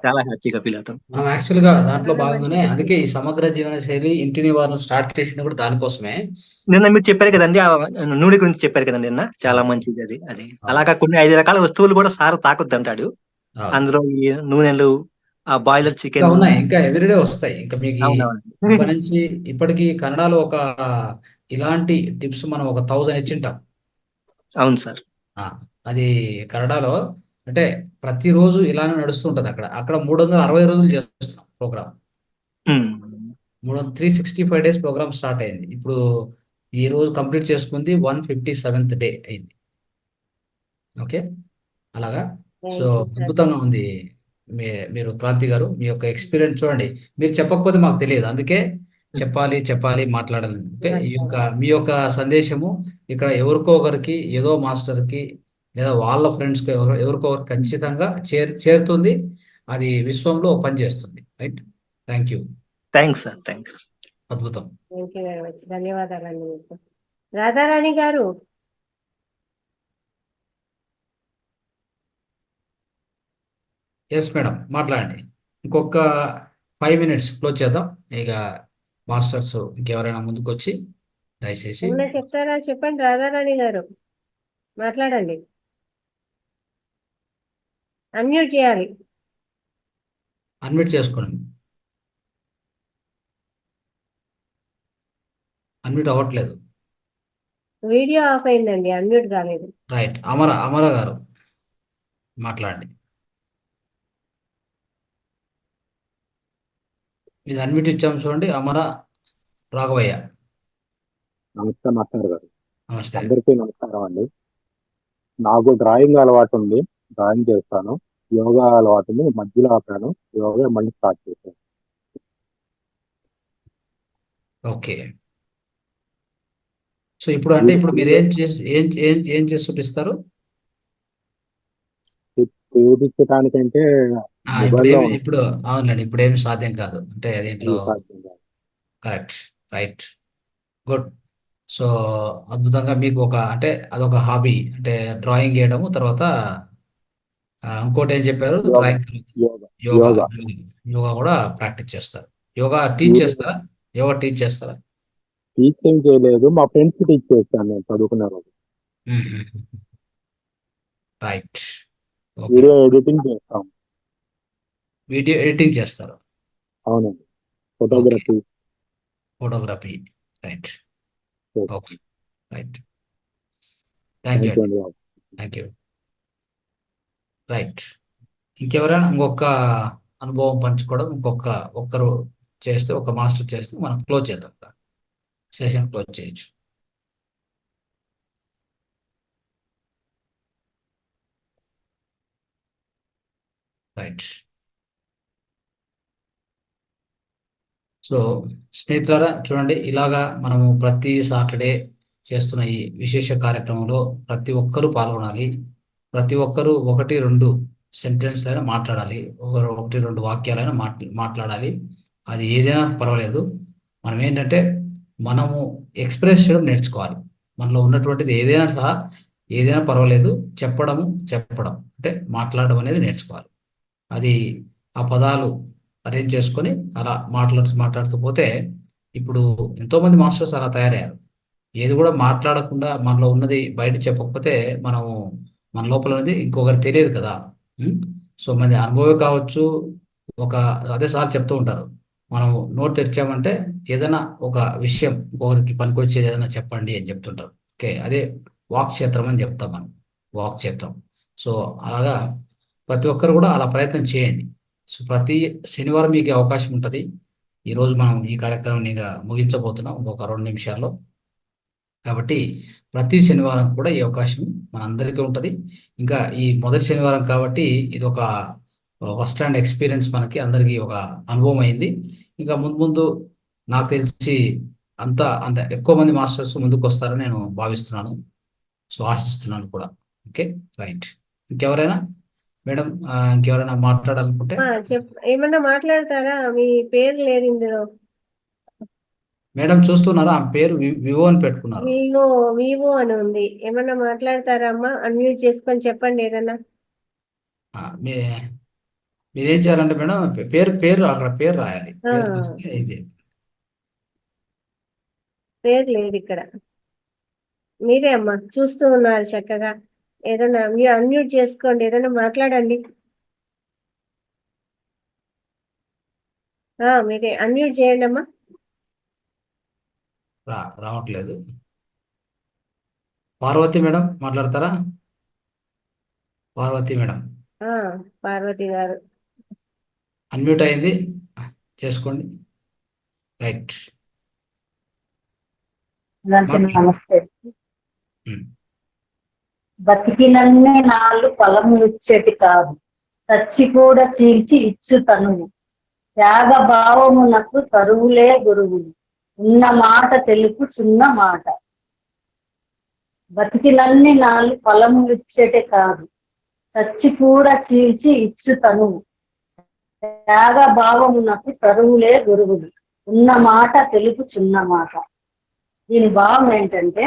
చాలా హ్యాపీగా ఫీల్ అవుతాం. మనం యాక్చువల్ గా దాంట్లో చాలా భాగంగానే మంచిది. అందుకే ఈ సమగ్ర జీవన శైలి ఇంటి నివారణ స్టార్ట్ చేసింది కూడా దానికోసమే. నిన్న మీరు చెప్పారు కదండి, ఆ నూనె గురించి చెప్పారు కదండి నిన్న, చాలా అవును. మంచిది అది. అవును. అలాగా కొన్ని 5 రకాల వస్తువులు కూడా సార్ తాకొద్దు అంటాడు. అవును. అందులో ఈ నూనెలు, ఆ బాయిలర్ ఇంకా చికెన్. ఉన్నాయి, ఇంకా ఎవ్రీడే వస్తాయి. ఇంకా మీకు అవునవును. ఇప్పటి నుంచి ఇప్పటికి కన్నడలో ఒక ఇలాంటి టిప్స్ మనం ఒక 1000 ఇచ్చింటాం. అవును సార్. అది కన్నడలో అంటే ప్రతిరోజు ఇలానే నడుస్తుంటది. అక్కడ అక్కడ 360 రోజులు చేస్తున్నాం ప్రోగ్రామ్. 365 డేస్ ప్రోగ్రామ్ స్టార్ట్ అయింది. ఇప్పుడు ఈ రోజు కంప్లీట్ చేసుకుంది 157th డే అయింది. ఓకే, అలాగా. సో అద్భుతంగా ఉంది. మీరు క్రాంతి గారు మీ యొక్క ఎక్స్పీరియన్స్ చూడండి. మీరు చెప్పకపోతే మాకు తెలియదు, అందుకే చెప్పాలి మాట్లాడాలి. ఓకే, మీ యొక్క సందేశము ఇక్కడ ఎవరికో ఒకరికి, ఏదో మాస్టర్కి లేదా వాళ్ళ ఫ్రెండ్స్కి ఎవరికో ఒకరికి ఖచ్చితంగా చేరుతుంది. అది విశ్వంలో పనిచేస్తుంది. Right. Thank you. Thanks sir, thanks. అద్భుతం. Thank you very much. ధన్యవాదాలండి మీకు. రాధారాణి గారు, ఎస్ మేడం, మాట్లాడండి. ఇంకొక 5 minutes క్లోజ్ చేద్దాం. ఇక మాస్టర్స్ ఇంకెవరైనా ముందుకు వచ్చి దయచేసి ఏమన్నా చెప్తారా? చెప్పండి రాధారాణి గారు, మాట్లాడండి. అన్మ్యూట్ చేయాలి. అన్మ్యూట్ చేసుకోండి. అన్మ్యూట్ అవ్వట్లేదు. వీడియో ఆఫ్ అయిందండి, అన్మ్యూట్ కాలేదు. రైట్. అమర గారు మాట్లాడండి. ఇది అన్మ్యూట్ ఇచ్చాము చూడండి. అమర రాఘవయ్య. నమస్తే మాస్టర్ గారు. నమస్తే. అందరికీ నమస్కారం అండి. నాకు డ్రాయింగ్ అలవాటు ఉంది, డ్రాయింగ్ చేస్తాను. యోగా అలవాటుని మధ్యలో ఆపాను, యోగా మళ్ళీ స్టార్ట్ చేశాను. ఓకే. సో ఇప్పుడు అంటే ఇప్పుడు మీరు ఏం చేసి చూపిస్తారు? చూపించడానికంటే మొబైల్లో ఇప్పుడు అవునండి, ఇప్పుడు ఏమి సాధ్యం కాదు అంటే దీంట్లో. కరెక్ట్. రైట్. గుడ్. సో అద్భుతంగా మీకు అంటే అదొక హాబీ, అంటే డ్రాయింగ్ వేయడము, తర్వాత ఇంకోటి ఏం చెప్పారు? డ్రాయింగ్, యోగా కూడా ప్రాక్టీస్ చేస్తారు. యోగా టీచ్ చేస్తారా? టీచింగ్ చేయలేదు, మా ఫ్రెండ్స్ టీచ్ చేస్తాను నేను చదువుకున్న రోజు. రైట్. వీడియో ఎడిటింగ్ చేస్తాం. వీడియో ఎడిటింగ్ చేస్తారు? అవునండి. Photography. Right. Okay. Right. Thank you. Right. ఇంకెవరైనా ఇంకొక అనుభవం పంచుకోవడం, ఒక్కరు చేస్తే, ఒక మాస్టర్ చేస్తే మనం క్లోజ్ చేద్దాం, సెషన్ క్లోజ్ చేయొచ్చు. రైట్. సో స్నేహితులారా చూడండి, ఇలాగా మనము ప్రతి సాటర్డే చేస్తున్న ఈ విశేష కార్యక్రమంలో ప్రతి ఒక్కరూ పాల్గొనాలి. ప్రతి ఒక్కరూ 1, 2 సెంటెన్స్లో అయినా మాట్లాడాలి, ఒకటి రెండు వాక్యాలైనా మాట్లాడాలి. అది ఏదైనా పర్వాలేదు. మనం ఏంటంటే మనము ఎక్స్ప్రెస్ చేయడం నేర్చుకోవాలి. మనలో ఉన్నటువంటిది ఏదైనా పర్వాలేదు, చెప్పడం అంటే మాట్లాడడం అనేది నేర్చుకోవాలి. అది ఆ పదాలు అరేంజ్ చేసుకొని అలా మాట్లాడుతూ పోతే ఇప్పుడు ఎంతోమంది మాస్టర్స్ అలా తయారయ్యారు. ఏది కూడా మాట్లాడకుండా మనలో ఉన్నది బయట చెప్పకపోతే మన లోపల ఉన్నది ఇంకొకరు తెలియదు కదా. సో మన అనుభవం కావచ్చు. అదే సార్ చెప్తూ ఉంటారు, మనం నోట్ తెరిచామంటే ఏదైనా ఒక విషయం ఇంకొకరికి పనికొచ్చేది ఏదైనా చెప్పండి అని చెప్తుంటారు. ఓకే, అదే వాక్క్షేత్రం అని చెప్తాం మనం, వాక్క్షేత్రం. సో అలాగా ప్రతి ఒక్కరు కూడా అలా ప్రయత్నం చేయండి. సో ప్రతి శనివారం మీకు అవకాశం ఉంటుంది. ఈరోజు మనం ఈ కార్యక్రమం ఇంకా ముగించబోతున్నాం ఇంకొక 2 నిమిషాల్లో. కాబట్టి ప్రతి శనివారం కూడా ఈ అవకాశం మనందరికీ ఉంటుంది. ఇంకా ఈ మొదటి శనివారం కాబట్టి ఇది ఒక ఫస్ట్ హ్యాండ్ ఎక్స్పీరియన్స్, మనకి అందరికీ ఒక అనుభవం అయింది. ఇంకా ముందు నాకు తెలిసి అంత ఎక్కువ మంది మాస్టర్స్ ముందుకు వస్తారని నేను భావిస్తున్నాను. సో ఆశిస్తున్నాను కూడా. Okay, right. ఇంకెవరైనా మేడం, ఇంకెవరైనా మాట్లాడాలనుకుంటే ఏమన్నా మాట్లాడతారా? మీ పేరు లేదు ఇందులో. మేడం చూస్తున్నారా? ఆ పేరు వివో అని పెట్టుకున్నారు. వివో అని ఉంది. ఏమన్నా మాట్లాడతారా అమ్మా? అన్మ్యూట్ చేసుకొని చెప్పండి ఏదన్నా. మీరేం చేయాలంటే మేడం, పేరు అక్కడ పేరు రాయాలి. పేరు రాస్తే ఏం చేయాలి? పేరు లేదు ఇక్కడ. మీరే అమ్మా చూస్తూ ఉన్నారు చక్కగా. ఏదన్నా మీరు అన్మ్యూట్ చేసుకోండి, ఏదైనా మాట్లాడండి. మీరే అన్మ్యూట్ చేయండి అమ్మా. రావట్లేదు. పార్వతి మేడం మాట్లాడతారా? పార్వతి మేడం, పార్వతి గారు అన్మ్యూట్ అయింది, చేసుకోండి. రైట్. నమస్తే. బతికినన్ని నాళ్ళు ఫలము ఇచ్చేటి కాదు, చచ్చి కూడా చీల్చి ఇచ్చు తనువు. త్యాగ భావమునకు తరువులే గురువులు, ఉన్న మాట తెలుపు చిన్న మాట. బతికినన్ని నాళ్ళు ఫలము ఇచ్చేటి కాదు, చచ్చి కూడా చీల్చి ఇచ్చు తనువు. త్యాగ భావమునకు తరువులే గురువులు, ఉన్న మాట తెలుపు చిన్న మాట. దీని భావం ఏంటంటే,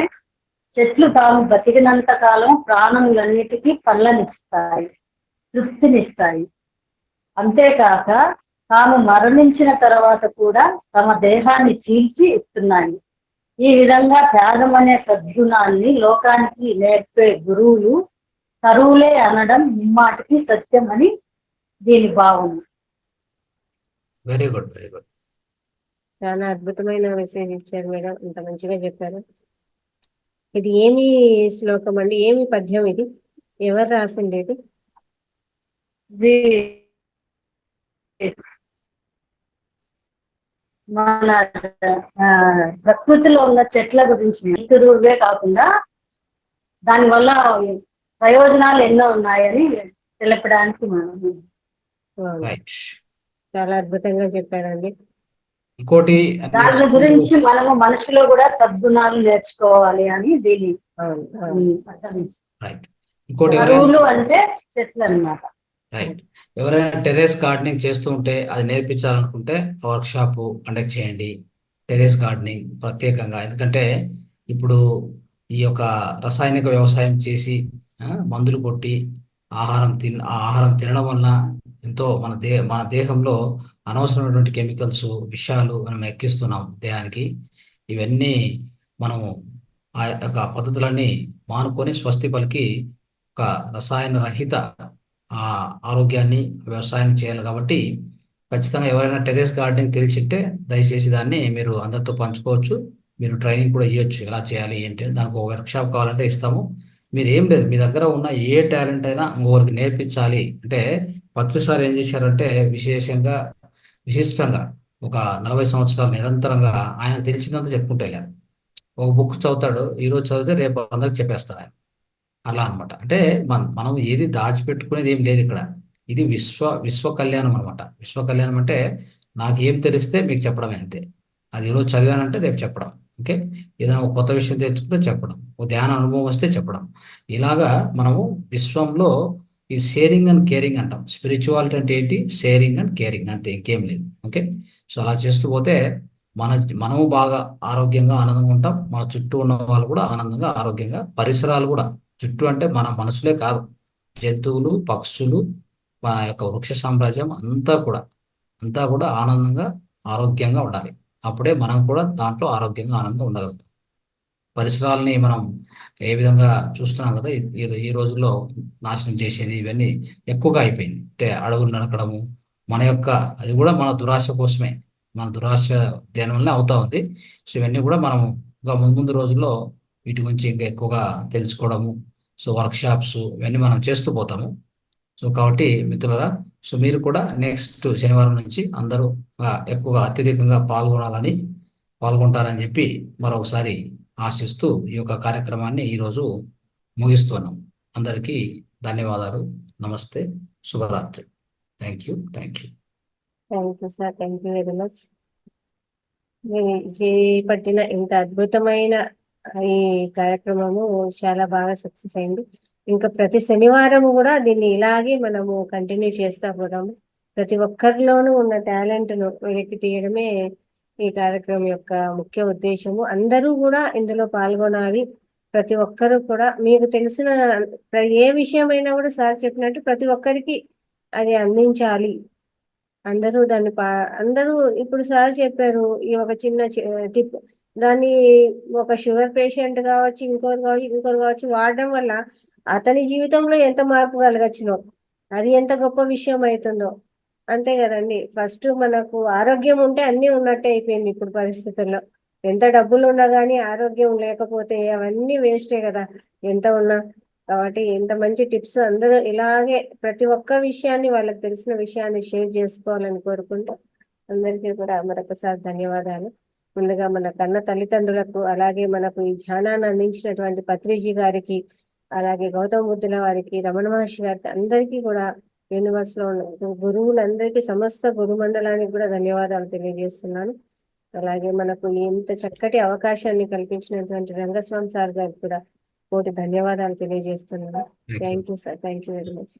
చెట్లు తాము బతికినంత కాలం ప్రాణములన్నిటికీ పళ్ళనిస్తాయి, తృప్తినిస్తాయి. అంతేకాక తాము మరణించిన తర్వాత కూడా తమ దేహాన్ని చీల్చి ఇస్తున్నాయి. ఈ విధంగా త్యాగం అనే సద్గుణాన్ని లోకానికి నేర్పే గురువులు తరువులే అనడం ముమ్మాటికి సత్యం అని దీని భావం. Very good, very good. చాలా అద్భుతమైన మెసేజ్ ఇచ్చారు మేడం, ఇంత మంచిగా చెప్పారు. ఇది ఏమి శ్లోకం అండి? ఏమి పద్యం ఇది? ఎవరు రాసిండేది? మన ప్రకృతిలో ఉన్న చెట్ల గురించి రైతురువే కాకుండా దానివల్ల ప్రయోజనాలు ఎన్నో ఉన్నాయని తెలపడానికి చాలా అద్భుతంగా చెప్పారండి. ఇంకోటి దాని గురించి మనము మనుషులో కూడా సద్గుణాలు నేర్చుకోవాలి అని దీని అరువులు అంటే చెట్లు అన్నమాట. రైట్. ఎవరైనా టెర్రస్ గార్డెనింగ్ చేస్తూ ఉంటే అది నేర్పించాలనుకుంటే వర్క్ షాప్ కండక్ట్ చేయండి. టెర్రస్ గార్డెనింగ్ ప్రత్యేకంగా, ఎందుకంటే ఇప్పుడు ఈ యొక్క రసాయనిక వ్యవసాయం చేసి మందులు కొట్టి ఆహారం తినడం వలన ఎంతో మన దేహంలో అనవసరమైనటువంటి కెమికల్స్, విషయాలు మనం ఎక్కిస్తున్నాం దేహానికి. ఇవన్నీ మనము ఆ యొక్క పద్ధతులన్నీ మానుకొని స్వస్తి పలికి ఒక రసాయన రహిత ఆరోగ్యాన్ని, వ్యవసాయాన్ని చేయాలి. కాబట్టి ఖచ్చితంగా ఎవరైనా టెర్రస్ గార్డెనింగ్ తెలిసింటే దయచేసి దాన్ని మీరు అందరితో పంచుకోవచ్చు. మీరు ట్రైనింగ్ కూడా ఇవ్వచ్చు, ఎలా చేయాలి ఏంటి. దానికి ఒక వర్క్ షాప్ కావాలంటే ఇస్తాము. మీరు ఏం లేదు, మీ దగ్గర ఉన్న ఏ టాలెంట్ అయినా ఇంకొకరికి నేర్పించాలి అంటే పత్రి సార్ ఏం చేశారంటే విశిష్టంగా ఒక 40 సంవత్సరాలు నిరంతరంగా ఆయనకు తెలిసినంత చెప్పుకుంటూ వెళ్ళారు. ఒక బుక్ చదువుతాడు, ఈరోజు చదివితే రేపు అందరికి చెప్పేస్తారు ఆయన. అలా అనమాట. అంటే మనం ఏది దాచిపెట్టుకునేది ఏం లేదు ఇక్కడ. ఇది విశ్వ కళ్యాణం అనమాట. విశ్వ కళ్యాణం అంటే నాకు ఏం తెలిస్తే మీకు చెప్పడమే, అంతే. అది ఈరోజు చదివానంటే రేపు చెప్పడం. ఓకే, ఏదైనా ఒక కొత్త విషయం తెచ్చుకుంటే చెప్పడం, ఒక ధ్యాన అనుభవం వస్తే చెప్పడం. ఇలాగా మనము విశ్వంలో ఈ షేరింగ్ అండ్ కేరింగ్ అంటాం. స్పిరిచువాలిటీ అంటే ఏంటి? షేరింగ్ అండ్ కేరింగ్, అంతే, ఇంకేం లేదు. ఓకే, సో అలా చేస్తూ పోతే మనము బాగా ఆరోగ్యంగా ఆనందంగా ఉంటాం, మన చుట్టూ ఉన్న వాళ్ళు కూడా ఆనందంగా ఆరోగ్యంగా, పరిసరాలు కూడా, చుట్టూ అంటే మన మనసులే కాదు, జంతువులు, పక్షులు, మన యొక్క వృక్ష సామ్రాజ్యం అంతా కూడా ఆనందంగా ఆరోగ్యంగా ఉండాలి. అప్పుడే మనం కూడా దాంట్లో ఆరోగ్యంగా ఆనందంగా ఉండగలుగుతాం. పరిసరాలని మనం ఏ విధంగా చూస్తున్నాం కదా, ఈ రోజుల్లో నాశనం చేసేది ఇవన్నీ ఎక్కువగా అయిపోయింది. అంటే అడవులు నరకడము, మన యొక్క, అది కూడా మన దురాశ కోసమే, మన దురాశ దేని వల్లనే అవుతా ఉంది. సో ఇవన్నీ కూడా మనం ఇంకా ముందు రోజుల్లో వీటి గురించి ఇంకా ఎక్కువగా తెలుసుకోవడము, సో వర్క్షాప్స్ ఇవన్నీ మనం చేస్తూ పోతాము. సో కాబట్టి మిత్రులారా, సో మీరు కూడా నెక్స్ట్ శనివారం నుంచి అందరూ ఎక్కువగా అత్యధికంగా పాల్గొంటారని చెప్పి మరొకసారి ఆశిస్తూ ఈ యొక్క కార్యక్రమాన్ని ఈరోజు ముగిస్తున్నాం. అందరికీ ధన్యవాదాలు. నమస్తే, శుభరాత్రి. Thank you. Thank you sir, thank you very much. చేపట్టిన ఇంత అద్భుతమైన ఈ కార్యక్రమము చాలా బాగా సక్సెస్ అయింది. ఇంకా ప్రతి శనివారం కూడా దీన్ని ఇలాగే మనము కంటిన్యూ చేస్తా పోదాము. ప్రతి ఒక్కరిలోనూ ఉన్న టాలెంట్ను వెలికి తీయడమే ఈ కార్యక్రమం యొక్క ముఖ్య ఉద్దేశము. అందరూ కూడా ఇందులో పాల్గొనాలి. ప్రతి ఒక్కరు కూడా మీకు తెలిసిన ఏ విషయమైనా కూడా సార్ చెప్పినట్టు ప్రతి ఒక్కరికి అది అందించాలి. అందరూ దాన్ని అందరూ ఇప్పుడు సార్ చెప్పారు ఈ ఒక చిన్న టిప్, దాన్ని ఒక షుగర్ పేషెంట్ కావచ్చు, ఇంకోరు కావచ్చు వాడడం వల్ల అతని జీవితంలో ఎంత మార్పు కలగచ్చునో, అది ఎంత గొప్ప విషయం అవుతుందో. అంతే కదండి. ఫస్ట్ మనకు ఆరోగ్యం ఉంటే అన్నీ ఉన్నట్టే అయిపోయింది ఇప్పుడు పరిస్థితుల్లో. ఎంత డబ్బులు ఉన్నా కానీ ఆరోగ్యం లేకపోతే అవన్నీ వేస్టే కదా, ఎంత ఉన్నా. కాబట్టి ఇంత మంచి టిప్స్ అందరూ ఇలాగే ప్రతి ఒక్క విషయాన్ని, వాళ్ళకి తెలిసిన విషయాన్ని షేర్ చేసుకోవాలని కోరుకుంటూ అందరికీ కూడా మరొకసారి ధన్యవాదాలు. ముందుగా మన కన్న తల్లిదండ్రులకు, అలాగే మనకు ఈ ధ్యానాన్ని అందించినటువంటి పత్రిజీ గారికి, అలాగే గౌతమ బుద్ధుల వారికి, రమణ మహర్షి గారికి, అందరికీ కూడా యూనివర్స్ లో ఉన్న గురువులందరికీ, సమస్త గురు మండలానికి కూడా ధన్యవాదాలు తెలియజేస్తున్నాను. అలాగే మనకు ఇంత చక్కటి అవకాశాన్ని కల్పించినటువంటి రంగస్వామి సార్ గారికి కూడా కోటి ధన్యవాదాలు తెలియజేస్తున్నాను. Thank you sir, thank you very much.